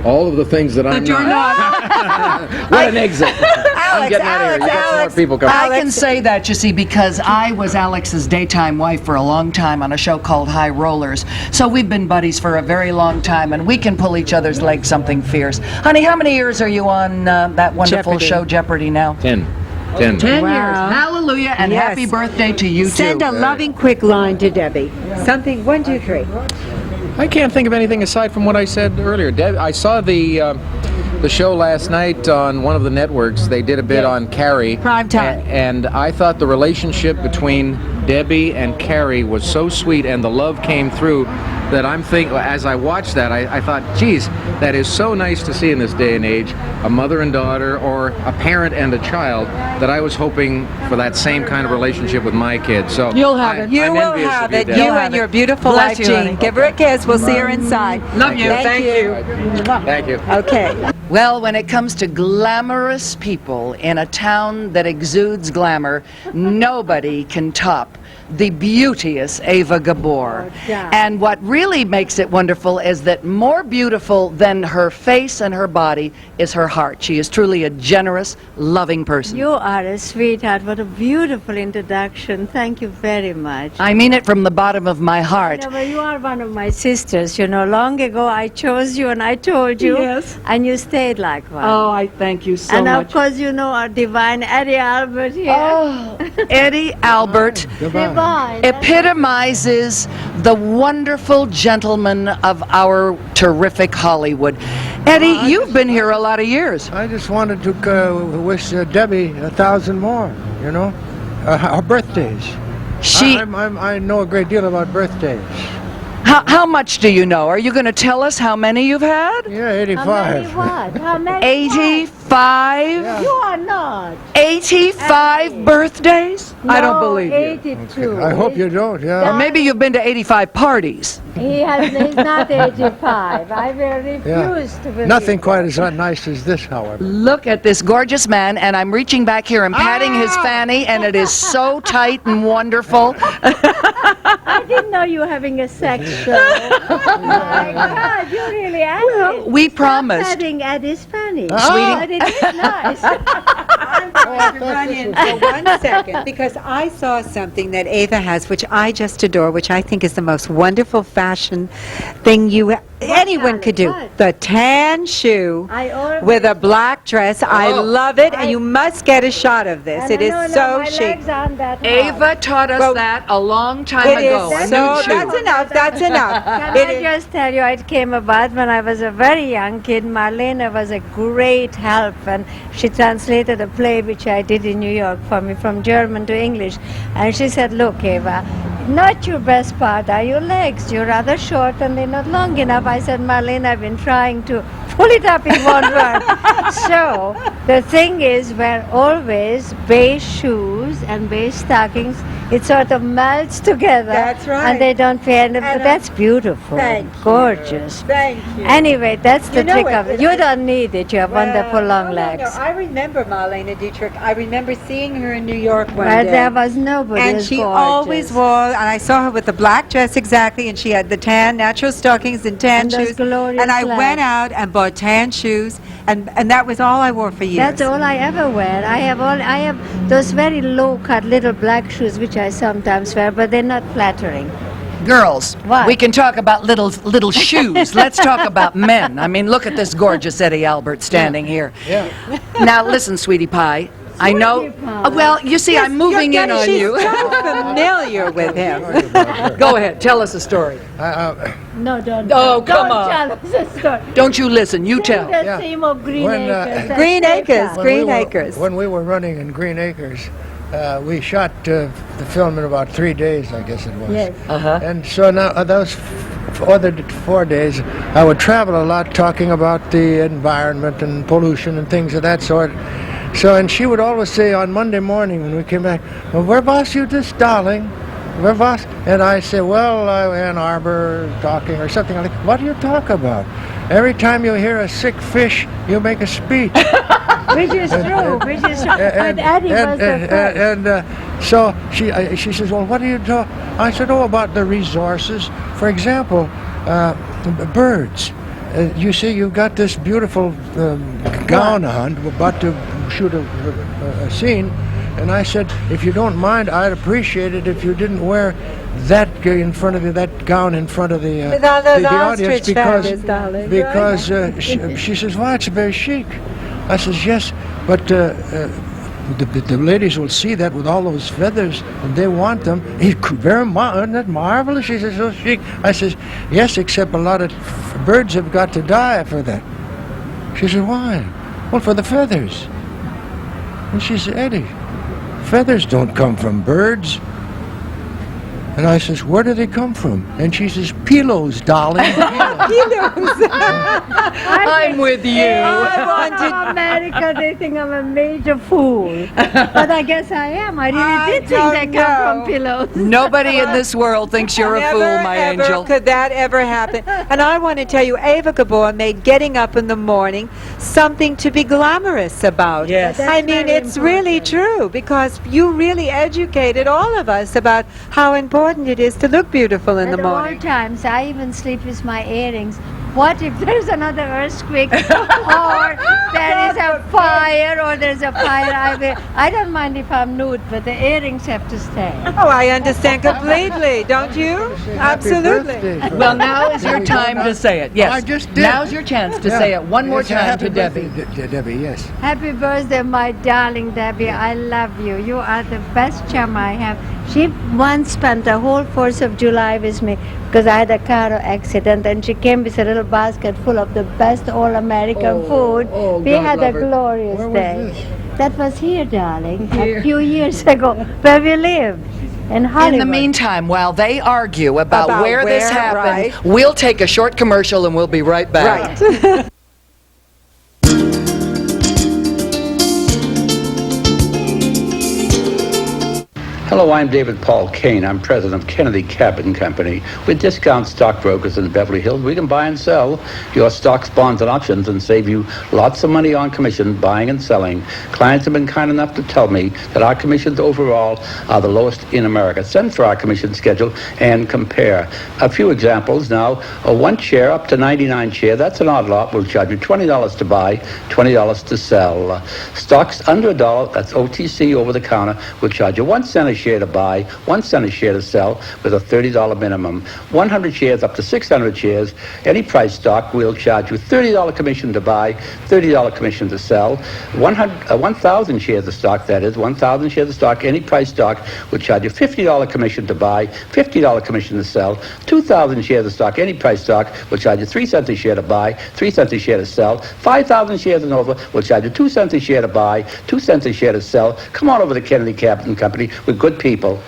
all of the things that I'm But you're not. What an exit. I'm getting out of here. You got some more people coming. I can say that, you see, because I was Alex's daytime wife for a long time on a show called High Rollers. So we've been buddies for a very long time, and we can pull each other's legs something fierce. Honey, how many years are you on that wonderful Jeopardy. show, Jeopardy, now? 10. 10 Wow. years. Hallelujah, and Yes. happy birthday to you, Send too. a loving, quick line to Debbie. Something, 1, 2, 3. I can't think of anything aside from what I said earlier. I saw the the show last night on one of the networks. They did a bit on Carrie. Prime time. And I thought the relationship between Debbie and Carrie was so sweet, and the love came through, that I'm thinking, as I watched that, I thought, geez, that is so nice to see in this day and age, a mother and daughter, or a parent and a child, that I was hoping for that same kind of relationship with my kids. So You'll have it. You I'm will envious have of you, it. Debbie. You and your beautiful Bless wife, you, Jean. honey. Give her a kiss. We'll see her inside. Love you. Thank you. Thank you. Okay. Well, when it comes to glamorous people in a town that exudes glamour, nobody can top the beauteous Eva Gabor. And what really makes it wonderful is that more beautiful than her face and her body is her heart. She is truly a generous, loving person. You are a sweetheart. What a beautiful introduction. Thank you very much. I mean it from the bottom of my heart. No, but you are one of my sisters. You know, long ago I chose you and I told you. Yes. And you stayed like one. Oh, I thank you so and much. of course, you know our divine Eddie Albert here. Oh, Eddie Albert Divine. epitomizes the wonderful gentleman of our terrific Hollywood. Eddie, you've been here a lot of years. I just wanted to wish Debbie 1,000 more, you know, her birthdays. I know a great deal about birthdays. How much do you know? Are you going to tell us how many you've had? Yeah, 85. How many what? How many 85? what? You are not. 85 birthdays? I don't believe you. 82. I hope you don't, yeah. Or maybe you've been to 85 parties. He's not 85. I will refuse to believe Nothing quite as nice as this, however. Look at this gorgeous man, and I'm reaching back here and patting his fanny, and it is so tight and wonderful. I didn't know you were having a sex show. Oh my God, you really acted. Well, we promised. Stop patting Eddie's fanny. Sweetie. But it is nice. I'm going to run in for 1 second because I saw something that Ava has, which I just adore, which I think is the most wonderful fashion thing anyone could do. What? The tan shoe with a black dress. I love it, and you must get a shot of this. It is so my chic. legs aren't that hard. Ava taught us that a long time ago. It is so. That's enough. That's enough. Can I just tell you, it came about when I was a very young kid. Marlena was a great help, and she translated a play which I did in New York for me from German to English. And she said, look, Eva, not your best part are your legs. You're rather short and they're not long enough. I said, Marlene, I've been trying to pull it up in one word. So the thing is, wear always beige shoes and beige stockings. It sort of melts together. That's right. And they don't fade. But that's beautiful. Thank you. Gorgeous. Thank you. Anyway, that's the You know trick it. of it. You don't need it. You have wonderful long legs. No, I remember Marlena Dietrich. I remember seeing her in New York one Well, day. there was nobody And as she gorgeous. always wore, and I saw her with the black dress exactly, and she had the tan, natural stockings and tan And those shoes. glorious And I legs. went out and bought tan shoes, and that was all I wore for years. That's all I ever wear. I have those very low-cut little black shoes which I sometimes wear, but they're not flattering. Girls, What? we can talk about little shoes. Let's talk about men. I mean, look at this gorgeous Eddie Albert standing here. Yeah. Now, listen, sweetie pie. I know. Pie. Well, you see, I'm moving in on you. She's so familiar with him. Go ahead, tell us a story. No, don't. Oh, come don't on. tell us a story. Don't you listen, you tell. The Yeah. theme of Green When, Acres. and Green Cape Acres. Town. Green Acres. When we were running in Green Acres, we shot the film in about 3 days, I guess it was. Yes. And so now those other 4 days, I would travel a lot talking about the environment and pollution and things of that sort. So, and she would always say on Monday morning when we came back, well, where was you this, darling? Where was? And I say, well, Ann Arbor talking or something. Like, what do you talk about? Every time you hear a sick fish, you make a speech. Which is true. Which is true. But Eddie was the first. So she says, well, what do you talk? I said, oh, about the resources. For example, birds. You see, you've got this beautiful gown on, about to shoot a scene, and I said, if you don't mind, I'd appreciate it if you didn't wear that in front of you, that gown in front of the With all those audience, ostrich feathers, darling. because she says, well, it's very chic. I says, yes, but the ladies will see that with all those feathers, and they want them. Isn't that marvelous? She says, so chic. I says, yes, except a lot of birds have got to die for that. She said, why? Well, for the feathers. And she said, Eddie, feathers don't come from birds. And I says, where do they come from? And she says, pillows, darling. I'm with you. I wanted America. They think I'm a major fool, but I guess I am. I really did think they come from pillows. Nobody in this world thinks you're a fool, my Never, angel. could that ever happen? And I want to tell you, Ava Gabor made getting up in the morning something to be glamorous about. Yes. I mean, it's really true, because you really educated all of us about how important it is to look beautiful in the At all morning. times, I even sleep with my earrings. What if there's another earthquake, or there is a fire, or there's a fire? I don't mind if I'm nude, but the earrings have to stay. Oh, I understand completely, don't you? Absolutely. Well, now is your time to say it. Yes. I just did. Now's your chance to say it one more Yes, time happy to Debbie. birthday, Debbie, yes. Happy birthday, my darling Debbie. I love you. You are the best chum I have. She once spent the whole 4th of July with me because I had a car accident, and she came with a little basket full of the best all-American food. We God had a love her. glorious Where was day. this? That was here, darling, Here. a few years ago, where we lived, in Hollywood. In the meantime, while they argue about where this where, happened, right. we'll take a short commercial and we'll be right back. Right. Hello, I'm David Paul Kane. I'm president of Kennedy Cabin Company. With discount stockbrokers in Beverly Hills, we can buy and sell your stocks, bonds, and options and save you lots of money on commission buying and selling. Clients have been kind enough to tell me that our commissions overall are the lowest in America. Send for our commission schedule and compare. A few examples now. A 1 share up to 99 share, that's an odd lot. We'll charge you $20 to buy, $20 to sell. Stocks under $1, that's OTC over the counter, we'll charge you 1 cent a share to buy, 1 cent a share to sell, with a $30 minimum. 100 shares up to 600 shares, any price stock, we'll charge you $30 commission to buy, $30 commission to sell. 1,000 shares of stock, that is, 1,000 shares of stock, any price stock, we'll charge you $50 commission to buy, $50 commission to sell. 2,000 shares of stock, any price stock, we'll charge you 3 cents a share to buy, 3 cents a share to sell. 5,000 shares and over, we'll charge you 2 cents a share to buy, 2 cents a share to sell. Come on over to Kennedy Cabin Company with good people.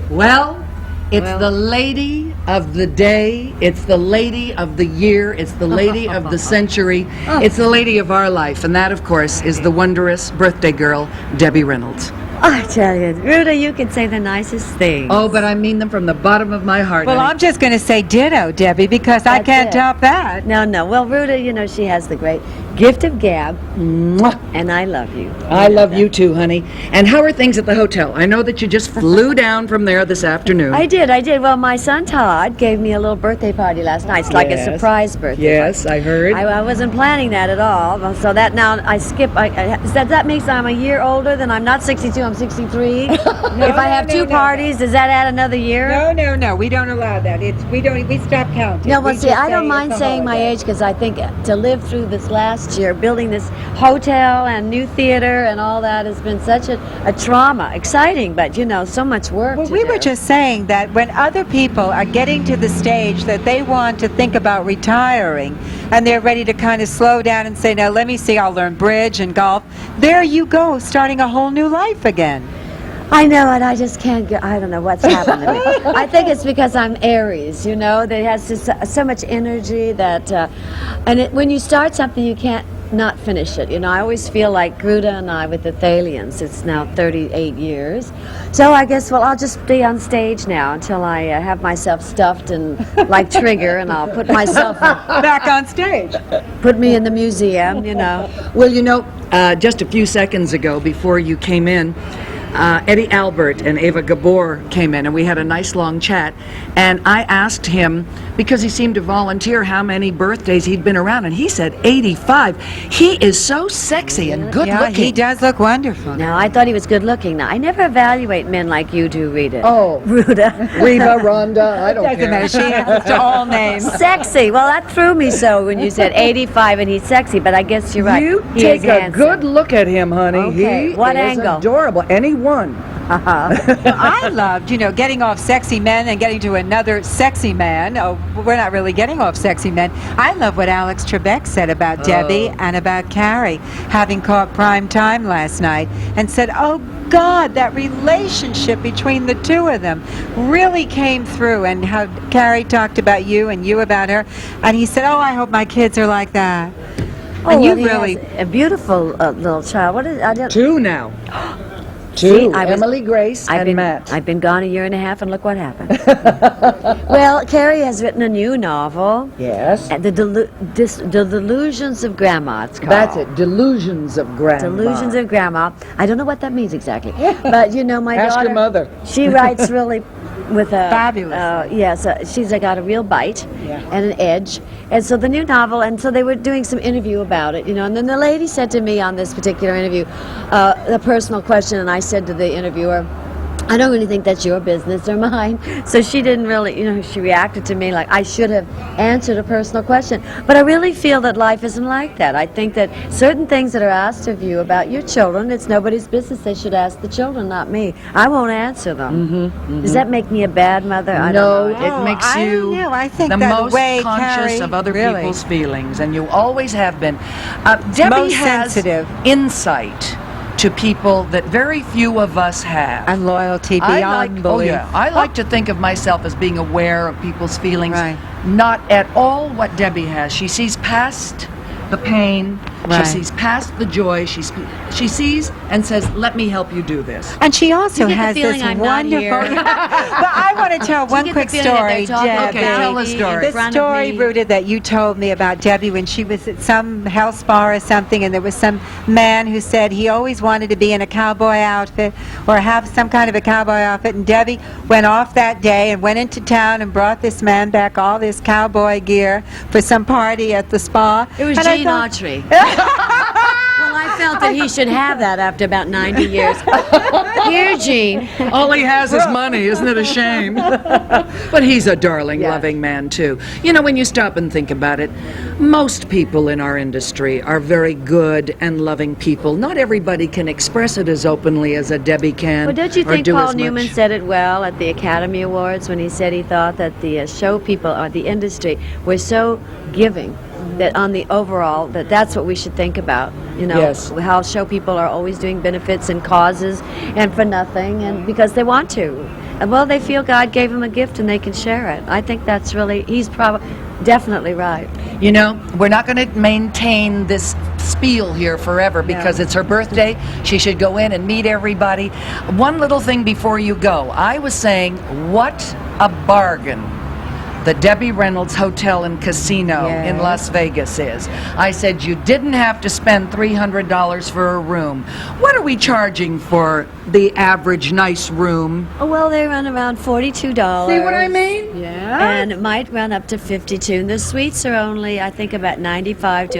Well, it's the lady of the day, it's the lady of the year, it's the lady of the century, it's the lady of our life, and that, of course, is the wondrous birthday girl, Debbie Reynolds. I tell you, Ruta, you can say the nicest things. Oh, but I mean them from the bottom of my heart. Well, honey. I'm just going to say ditto, Debbie, because I That's can't it. top that. No. Well, Ruta, you know, she has the great gift of gab, Mwah. and I love you. I love you too, honey. And how are things at the hotel? I know that you just flew down from there this afternoon. I did. Well, my son Todd gave me a little birthday party last night. It's like a Yes. surprise birthday Yes, I heard. I wasn't planning that at all. So that now I skip. That makes I'm a year older than I'm not 62. I'm 63. If I have two parties, does that add another year? No. We don't allow that. We stop counting. No, well, We see, just I don't say mind it's a saying my holiday. age because I think to live through this last year, building this hotel and new theater and all that has been such a trauma. Exciting, but, you know, so much work Well, to we do. were just saying that when other people are getting to the stage that they want to think about retiring and they're ready to kind of slow down and say, now let me see, I'll learn bridge and golf, there you go, starting a whole new life again. I know, and I just can't get, I don't know what's happened to me. I think it's because I'm Aries, you know, that has just so much energy that, when you start something, you can't not finish it. You know, I always feel like Gruda and I with the Thalians, it's now 38 years. So I guess, well, I'll just stay on stage now until I have myself stuffed and like Trigger, and I'll put myself back on stage. Put me in the museum, you know. Well, you know, just a few seconds ago before you came in, Eddie Albert and Ava Gabor came in and we had a nice long chat, and I asked him, because he seemed to volunteer, how many birthdays he'd been around, and he said 85. He is so sexy and good Yeah, looking. he does look wonderful. No, I thought he was good looking. Now, I never evaluate men like you do, Rita. Oh, Ruta. Reva, Rhonda, I don't Doesn't care. matter. She has all names. Sexy. Well, that threw me so when you said 85 and he's sexy, but I guess you're right. You He take is a handsome. good look at him, honey. Okay, He what is angle? adorable. Any one. I loved, getting off Sexy Men and getting to another sexy man. Oh, we're not really getting off Sexy Men. I love what Alex Trebek said about Debbie and about Carrie, having caught prime time last night, and said, oh, God, that relationship between the two of them really came through, and how Carrie talked about you and you about her, and he said, oh, I hope my kids are like that. And you really... a beautiful little child. What is... Two now. See, Emily, Grace, and Matt. I've been gone a year and a half, and look what happened. Well, Carrie has written a new novel. Yes. The Delusions of Grandma, it's called. That's it, Delusions of Grandma. Delusions of Grandma. I don't know what that means exactly. But, my Ask daughter... your mother. She writes really... with a fabulous. Yes, she's got a real bite and an edge, and so the new novel. And so they were doing some interview about it, And then the lady said to me on this particular interview, a personal question, and I said to the interviewer, I don't really think that's your business or mine. So she didn't really, she reacted to me like I should have answered a personal question. But I really feel that life isn't like that. I think that certain things that are asked of you about your children, it's nobody's business. They should ask the children, not me. I won't answer them. Does that make me a bad mother? I don't know. It makes you I think the that most way, conscious Carrie, of other really. people's feelings, and you always have been. Debbie Most has sensitive. Insight to people that very few of us have. And loyalty beyond belief. I like to think of myself as being aware of people's feelings. Right. Not at all what Debbie has. She sees past the pain. Right. She sees past the joy. She sees and says, "Let me help you do this." And she also You get the has this feeling I'm not wonderful. here. But I want to tell one get quick the feeling that story, they're talking about Debbie. Okay, tell the story. The story, Ruta, that you told me about Debbie when she was at some health spa or something, and there was some man who said he always wanted to be in a cowboy outfit or have some kind of a cowboy outfit, and Debbie went off that day and went into town and brought this man back all this cowboy gear for some party at the spa. It was And I Gene thought- Autry. Well, I felt that he should have that after about 90 years. Here, Gene. All he has is money, isn't it a shame? But he's a darling, loving man, too. When you stop and think about it, most people in our industry are very good and loving people. Not everybody can express it as openly as a Debbie can. Well, don't you or think do Paul as Newman much. said it well at the Academy Awards when he said he thought that the show people or the industry were so giving that on the overall, that's what we should think about. Yes. How show people are always doing benefits and causes and for nothing, and because they want to. And well, they feel God gave them a gift and they can share it. I think that's really, he's probably definitely right. We're not going to maintain this spiel here forever because it's her birthday. She should go in and meet everybody. One little thing before you go. I was saying, what a bargain the Debbie Reynolds Hotel and Casino in Las Vegas is. I said you didn't have to spend $300 for a room. What are we charging for the average nice room? Oh, well, they run around $42. See what I mean? Yeah. And it might run up to $52. And the suites are only, I think, about $95 to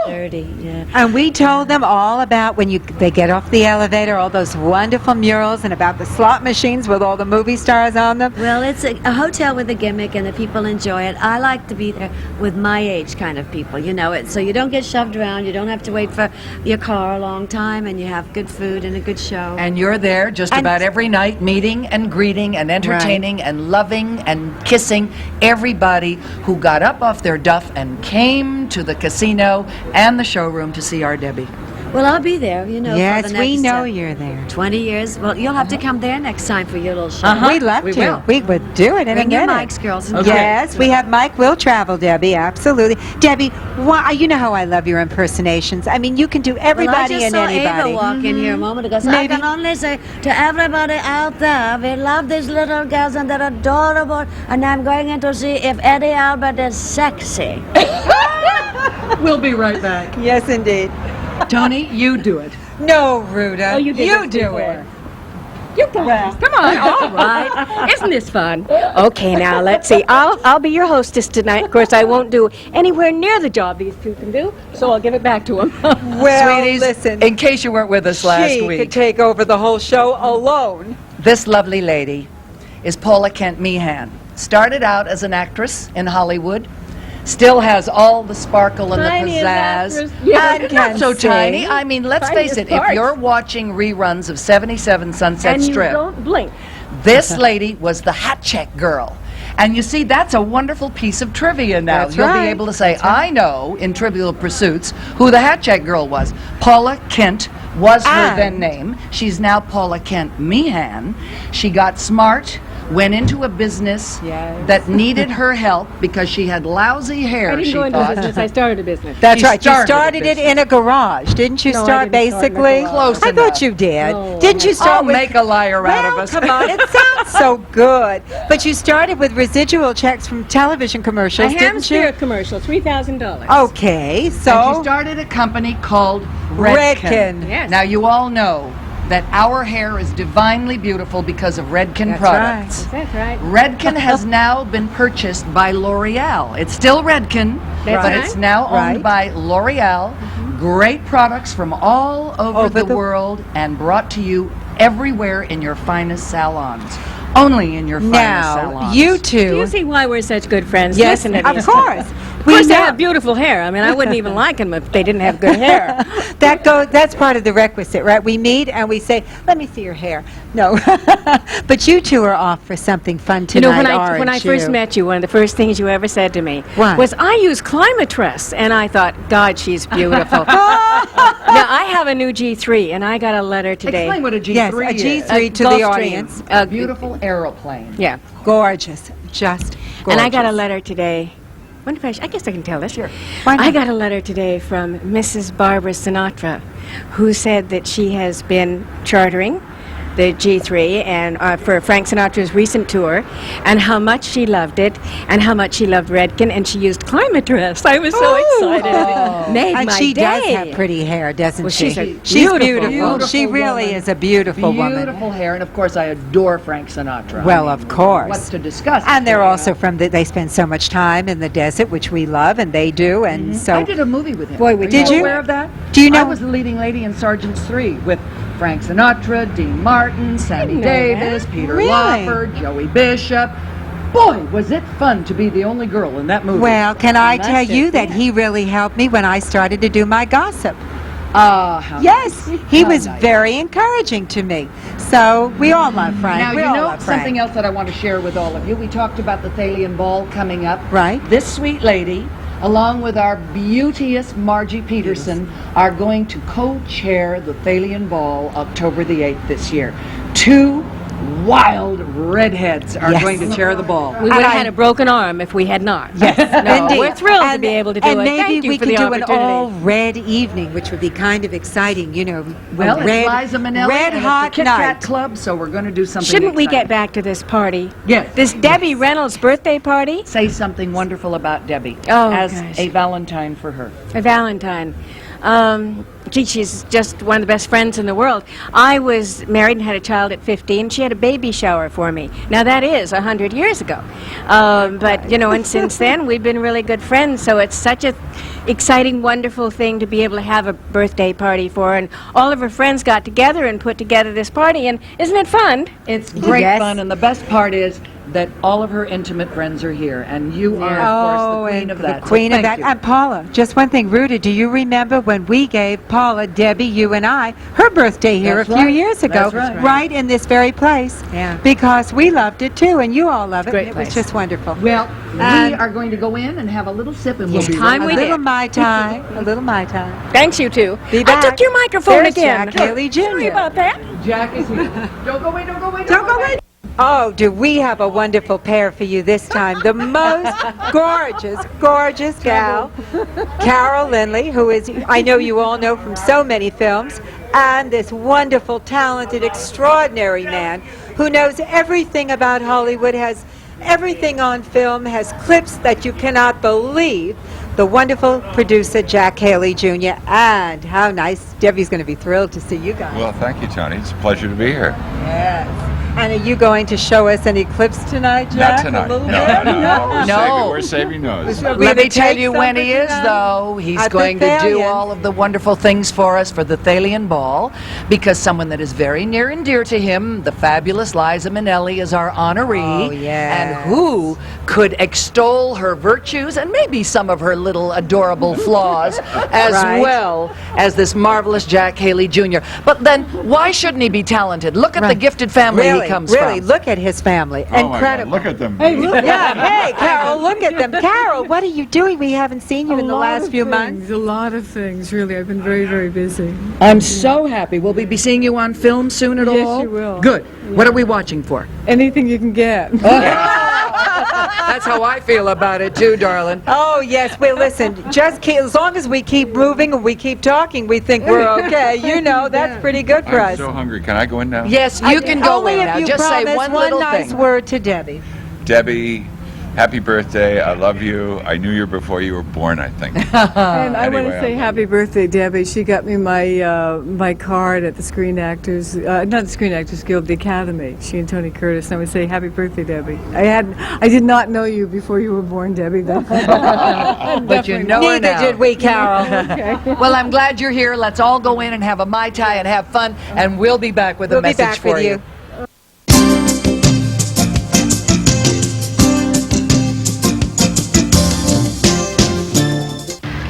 $130. Yeah. And we told them all about when they get off the elevator, all those wonderful murals, and about the slot machines with all the movie stars on them. Well, it's a hotel with a gimmick, and the people enjoy it. I like to be there with my age kind of people, so you don't get shoved around, you don't have to wait for your car a long time, and you have good food and a good show. And you're there just about every night, meeting and greeting and entertaining and loving and kissing everybody who got up off their duff and came to the casino and the showroom to see our Debbie. Well, I'll be there, Yes, for the we next, know you're there. 20 years. Well, you'll have to come there next time for your little show. We'd love to. will. We would do it in Bring a your minute. mics, girls. and Yes, we have Mike Will Travel, Debbie, absolutely. Debbie, you know how I love your impersonations. I mean, you can do everybody well, I just and saw anybody. Ava walk in here a moment ago, so Maybe. I can only say to everybody out there, we love these little girls and they're adorable, and I'm going in to see if Eddie Albert is sexy. We'll be right back. Yes, indeed. Tony, you do it. No, Ruta. Oh, you did this do before. it. You guys, come on, all right. Isn't this fun? Okay, now let's see. I'll be your hostess tonight. Of course, I won't do anywhere near the job these two can do, so I'll give it back to them. Well, Sweeties, listen. in case you weren't with us last She week, could take over the whole show alone. this lovely lady is Paula Kent Meehan. Started out as an actress in Hollywood, Still has all the sparkle and Tiny the as pizzazz. actors. Yeah. And not so sing. tiny. I mean, let's face Tiniest it, if parts. you're watching reruns of 77 Sunset And you Strip, don't blink. this lady was the hat check girl. And you see, that's a wonderful piece of trivia now. That's You'll right. be able to say, I know, in Trivial Pursuits, who the hat check girl was. Paula Kent was her And- then name. She's now Paula Kent Meehan. She got smart, went into a business Yes. that needed her help because she had lousy hair, I didn't she go into thought. business. I started a business. That's She right. You started started a it in a garage, didn't you? No, I start didn't start in a basically garage. Close I enough. thought you did. No, Didn't you start I'll with? make a liar out of Well, us. come on, it sounds so good. But you started with residual checks from television A commercials, ham didn't you? spirit commercial, $3,000. Okay, And she so started a company called Redken. Redken. Yes. Now you all know that our hair is divinely beautiful because of Redken That's products. That's right. Redken has now been purchased by L'Oreal. It's still Redken, That's but right. it's now owned by L'Oreal. Great products from all over the world and brought to you everywhere in your finest salons. Only in your finest now salons. you Do you two. see why we're such good friends? Yes, Listen to of these. course. Of course, they have beautiful hair. I mean, I wouldn't even like them if they didn't have good hair. That's part of the requisite, right? We meet and we say, "Let me see your hair." No, but you two are off for something fun You tonight, know, aren't when I first you? met you, one of the first things you ever said to me What? was, "I use Climatress," and I thought, "God, she's beautiful." Now I have a new G3, and I got a letter today. Explain what a G3 Yes, a is. G3 to the Gulfstream. audience. A beautiful aeroplane. Yeah, Gorgeous, just gorgeous. and I got a letter today. Wonder if I guess I can tell this. Sure. Why not? I got a letter today from Mrs. Barbara Sinatra, who said that she has been chartering the G3 and for Frank Sinatra's recent tour, and how much she loved it, and how much she loved Redken, and she used Climatress. I was so excited. It made And my she day. does have pretty hair, doesn't Well, she? she's a She's beautiful beautiful. She really woman. is a beautiful woman. Beautiful hair, and of course I adore Frank Sinatra. Well, I of course. What's to discuss? And they're also from they spend so much time in the desert, which we love, and they do. And so, I did a movie with him. Boy, we Are did you? aware of that? Do you know- I was the leading lady in Sergeants 3 with Frank Sinatra, Dean Martin, Sammy know Davis, Peter Really? Lawford, Joey Bishop. Boy, was it fun to be the only girl in that movie. well, can I That's tell it, you that yeah. he really helped me when I started to do my gossip? How Yes, nice. he How was nice. very encouraging to me. So we all love Frank. Now, we you all know love Frank. something else that I want to share with all of you. We talked about the Thalian Ball coming up. Right. This sweet lady, along with our beauteous Margie Peterson, are going to co-chair the Thalian Ball October the 8th this year. Two wild redheads are Yes. going to chair the ball. We would have had a broken arm if we had not. Yes, No, indeed. we're thrilled to And- be able to do and it. maybe Thank you we for could the do an opportunity. all-red evening, which would be kind of exciting. You know, Well, red, it's Liza Minnelli red and hot it's the Kit night. Kat Club, so we're going to do something Shouldn't we exciting. get back to this party? Yes. This Debbie Reynolds birthday party? Say something wonderful about Debbie Oh, as gosh. a Valentine for her. A Valentine. Gee, she's just one of the best friends in the world. I was married and had a child at 15. She had a baby shower for me. Now, that is 100 years ago. But, you know, and since then, we've been really good friends. So it's such a exciting, wonderful thing to be able to have a birthday party for her. And all of her friends got together and put together this party. And isn't it fun? It's great Yes. fun, and the best part is that all of her intimate friends are here, and you are, of course, the queen and of that. The queen so of thank that. you. And Paula, just one thing, Ruta, do you remember when we gave Paula, Debbie, you and I, her birthday here That's a few right. years ago, That's right. in this very place? Yeah. Because we loved it too, and you all love it. great It was place. just wonderful. Well, we And- are going to go in and have a little sip, and we'll Yes, be time right we a back. did. little Mai Tai, a little Mai Tai. Thanks, you two. Be I back. took your microphone There's again. Jack Haley Jr. Sorry about that. Jack is here. Don't go away, don't go away, Don't go away. Oh, do we have a wonderful pair for you this time. The most gorgeous gal, Carol Lindley, who is, I know you all know from so many films, and this wonderful, talented, extraordinary man who knows everything about Hollywood, has everything on film, has clips that you cannot believe. The wonderful producer, Jack Haley Jr., and how nice. Debbie's going to be thrilled to see you guys. Well, thank you, Tony. It's a pleasure to be here. Yes. And are you going to show us any clips tonight, Jack? Not tonight. A little No, bit? we're saving those. Let me tell you when he is, though. He's going to do all of the wonderful things for us for the Thalian Ball, because someone that is very near and dear to him, the fabulous Liza Minnelli, is our honoree. Oh, yes. And who could extol her virtues and maybe some of her little adorable flaws as Right. well as this marvelous Jack Haley Jr. But then, why shouldn't he be talented? Look at the gifted family he comes Really, from. look at his family. Oh my God, Incredible. look at them. Hey, Carol, look at them. Carol, what are you doing? We haven't seen you in the last few months. A lot of things, really. I've been very, very busy. I'm so happy. Will we be seeing you on film soon at all? Yes, you will. Good. What are we watching for? Anything you can get. That's how I feel about it too, darling. Oh, yes. Well, listen, just keep, as long as we keep moving and we keep talking, we think we're okay. You know, that's pretty good for I'm us. so hungry. Can I go in now? Yes, you can go Only in if now. you Just say promise one little nice thing. word to Debbie. Debbie, happy birthday. I love you. I knew you before you were born, I think. And I want Anyway, to say I love happy birthday, Debbie. She got me my card at the Screen Actors, not the Screen Actors Guild, the Academy. She and Tony Curtis. And I would say happy birthday, Debbie. I did not know you before you were born, Debbie. But you know her Neither now. did we, Carol. Well, I'm glad you're here. Let's all go in and have a Mai Tai and have fun, and we'll be back with a We'll be message back for with you.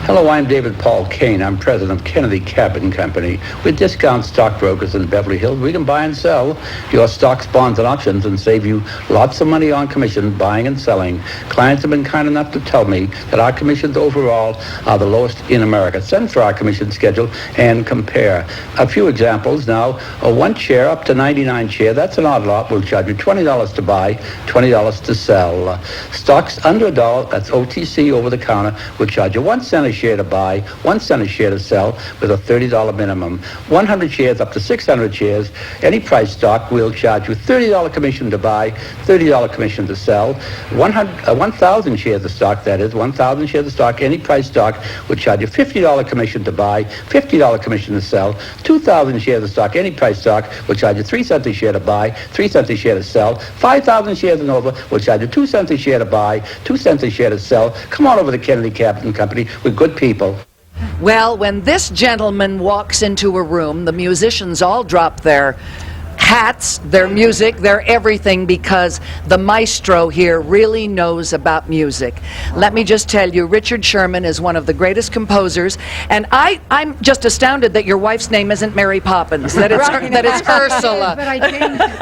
Hello, I'm David Paul Kane. I'm president of Kennedy Capital Company. With discount stockbrokers in Beverly Hills, we can buy and sell your stocks, bonds, and options and save you lots of money on commission buying and selling. Clients have been kind enough to tell me that our commissions overall are the lowest in America. Send for our commission schedule and compare. A few examples now. A one share up to 99 share, that's an odd lot. We'll charge you $20 to buy, $20 to sell. Stocks under $1, that's OTC over the counter, we'll charge you 1 cent a share to buy, 1 cent a share to sell with a $30 minimum. 100 shares up to 600 shares, any price stock, we'll charge you $30 commission to buy, $30 commission to sell. 1,000 shares of stock, that is, 1,000 shares of stock, any price stock, we'll charge you $50 commission to buy, $50 commission to sell. 2,000 shares of stock, any price stock, we'll charge you 3 cents a share to buy, 3 cents a share to sell. 5,000 shares and over, we'll charge you 2 cents a share to buy, 2 cents a share to sell. Come on over to Kennedy Capital Company with good people. Well, when this gentleman walks into a room, the musicians all drop their hats, their music, their everything, because the maestro here really knows about music. Let me just tell you, Richard Sherman is one of the greatest composers, and I'm just astounded that your wife's name isn't Mary Poppins, that it's Ursula. But I changed it.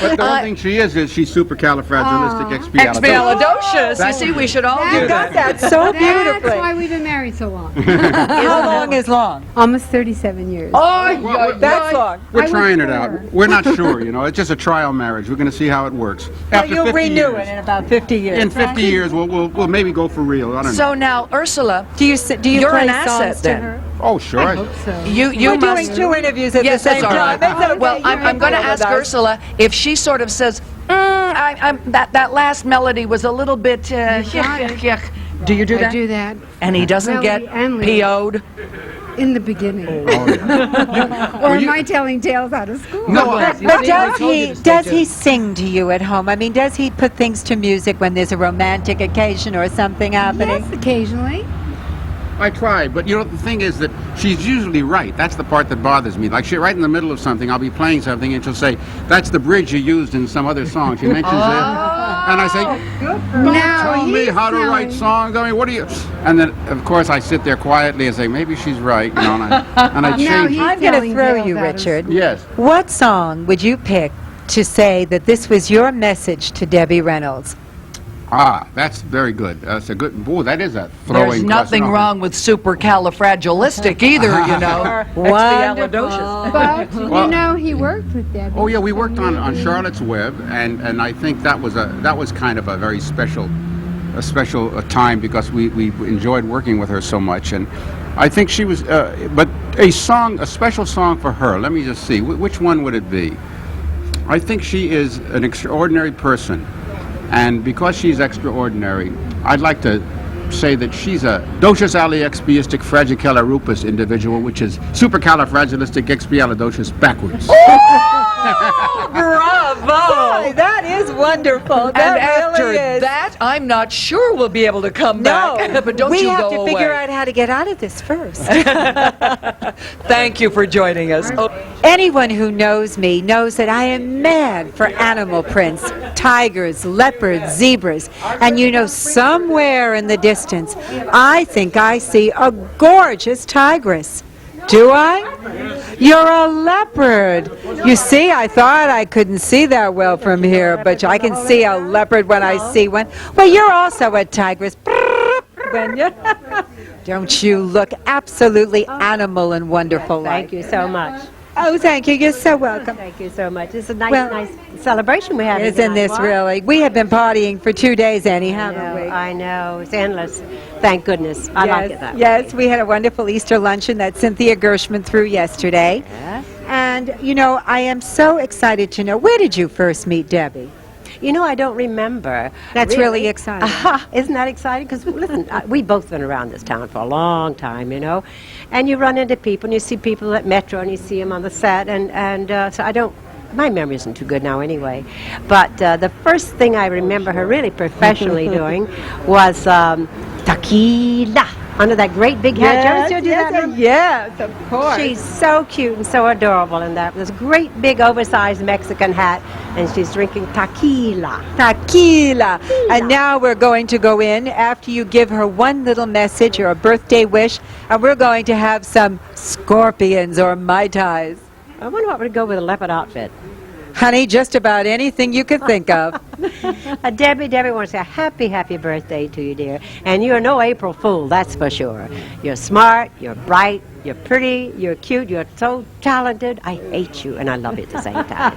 But the one thing she is she's supercalifragilisticexpialidocious. Expialidocious. You see, we should all do You got that so That's beautifully. why we've been married so long. How long is long? Almost 37 years. That's long. We're trying it out. We're not sure, you know. It's just a trial marriage. We're going to see how it works. Well, After you'll 50 renew years. it in about 50 years. In 50 years, we'll maybe go for real. I don't know. So now, Ursula, do you you're play an asset songs to then. her? Oh, sure. I hope so. You We're must doing 2 interviews at yes, the same that's all time. right. It's okay. Well, You I'm can going to deal with ask us. Ursula if she sort of says, that last melody was a little bit. Do you do that? I do that. And he doesn't get Melody and lyrics. PO'd? In the beginning. Oh, Or am I telling tales out of school? No, But does he sing to you at home? I mean, does he put things to music when there's a romantic occasion or something happening? Yes, occasionally. I try, but you know, the thing is that she's usually right. That's the part that bothers me. Like, right in the middle of something, I'll be playing something, and she'll say, that's the bridge you used in some other song. She mentions it. And I say, don't tell me how to write songs. I mean, what do you... And then, of course, I sit there quietly and say, maybe she's right, you know, and I change it. I'm going to throw you, Richard. Yes. What song would you pick to say that this was your message to Debbie Reynolds? Ah, that's very good. That's a good... Oh, that is a throwing There's nothing question. wrong with supercalifragilistic either, you know. Expialidocious. But, Well- you know, he worked with Debbie. Oh yeah, we worked on Charlotte's Web, and I think that was kind of a very special time because we enjoyed working with her so much, and I think she was. But a special song for her. Let me just see, which one would it be? I think she is an extraordinary person, and because she's extraordinary, I'd like to say that she's a docious aliexpiistic fragicalorupus individual, which is supercalifragilisticexpialidocious backwards. Bravo! Bravo! That is wonderful. And That after really is. that, I'm not sure we'll be able to come back. But don't we you have go to figure away. out how to get out of this first. Thank you for joining us. Anyone who knows me knows that I am mad for animal prints, tigers, leopards, zebras, and you know, somewhere in the distance, I think I see a gorgeous tigress. Do I? You're a leopard. You see, I thought I couldn't see that well from here, but I can see a leopard when I see one. Well, you're also a tigress. When you don't you look absolutely animal and wonderful? Thank you so much. Oh, thank you. You're so welcome. Thank you so much. It's a nice, Well, nice celebration we have. Isn't this really? We have been partying for 2 days, Annie, haven't we? I know. It's endless. Thank goodness. I like it that way. Yes, we had a wonderful Easter luncheon that Cynthia Gershman threw yesterday. Yes. And, you know, I am so excited to know, where did you first meet Debbie? You know, I don't remember. That's really exciting. Isn't that exciting? Because, listen, we've both been around this town for a long time, you know. And you run into people, and you see people at Metro, and you see them on the set. And so I don't, my memory isn't too good now anyway. But the first thing I remember her really professionally doing was tequila. Under that great big hat. Did you ever see her do that? Ma'am? Yes, of course. She's so cute and so adorable in that. This great big oversized Mexican hat, and she's drinking tequila. Tequila. And now we're going to go in after you give her one little message or a birthday wish, and we're going to have some scorpions or Mai Tais. I wonder what would go with a leopard outfit. Honey, just about anything you could think of. Debbie wants to say happy, happy birthday to you, dear. And you're no April Fool, that's for sure. You're smart, you're bright, you're pretty, you're cute, you're so talented. I hate you, and I love you at the same time.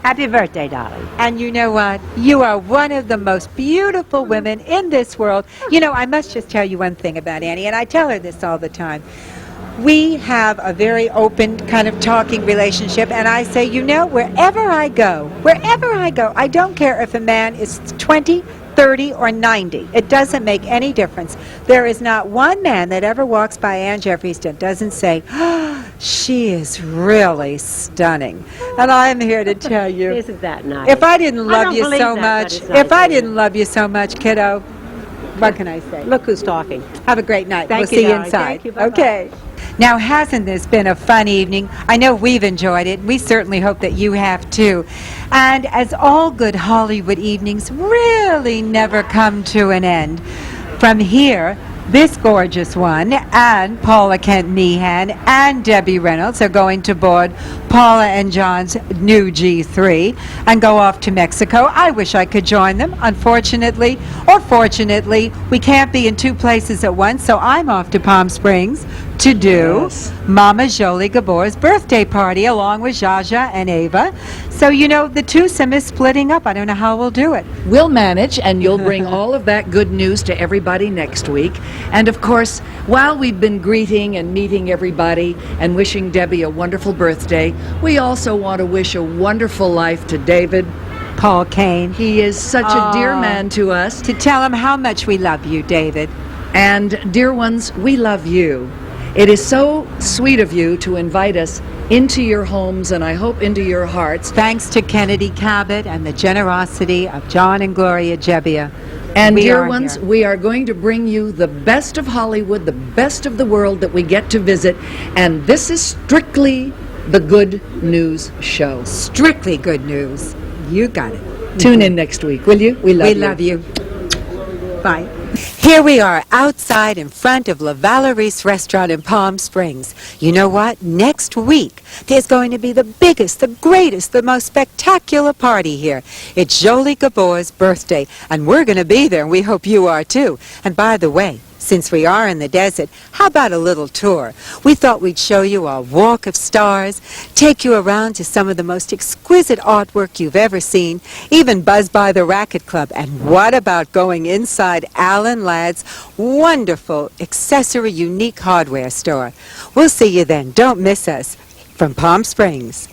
Happy birthday, darling. And you know what? You are one of the most beautiful women in this world. You know, I must just tell you one thing about Annie, and I tell her this all the time. We have a very open kind of talking relationship, and I say, you know, wherever I go, I don't care if a man is 20, 30, or 90. It doesn't make any difference. There is not one man that ever walks by Ann Jeffries that doesn't say, oh, she is really stunning. And I'm here to tell you. Isn't that nice? If I didn't love you so that, much, but it's nice, didn't love you so much, kiddo, what can I say? Look who's talking. Have a great night. Thank We'll you, see you darling. inside. Thank you. Bye-bye. Okay. Now, hasn't this been a fun evening? I know we've enjoyed it. We certainly hope that you have too. And as all good Hollywood evenings really never come to an end, from here, this gorgeous one and Paula Kent Meehan and Debbie Reynolds are going to board Paula and John's new G3 and go off to Mexico. I wish I could join them. Unfortunately, or fortunately, we can't be in two places at once, so I'm off to Palm Springs to do Mama Jolie Gabor's birthday party along with Jaja and Ava. So, you know, the twosome is splitting up. I don't know how we'll do it. We'll manage, and you'll bring all of that good news to everybody next week. And of course, while we've been greeting and meeting everybody and wishing Debbie a wonderful birthday, we also want to wish a wonderful life to David Paul Kane. He is such a dear man to us. To tell him how much we love you, David. And dear ones, we love you. It is so sweet of you to invite us into your homes, and I hope into your hearts. Thanks to Kennedy Cabot and the generosity of John and Gloria Jebbia. And dear ones, we are going to bring you the best of Hollywood, the best of the world that we get to visit, and this is strictly the Good News Show. Strictly good news. You got it. Tune in next week, will you? We love you. Bye. Here we are outside in front of La Valerie's restaurant in Palm Springs. You know what? Next week, there's going to be the biggest, the greatest, the most spectacular party here. It's Jolie Gabor's birthday, and we're going to be there, and we hope you are too. And by the way, since we are in the desert, how about a little tour? We thought we'd show you our Walk of Stars, take you around to some of the most exquisite artwork you've ever seen, even buzz by the Racket Club. And what about going inside Alan Ladd's wonderful accessory unique hardware store? We'll see you then. Don't miss us. From Palm Springs.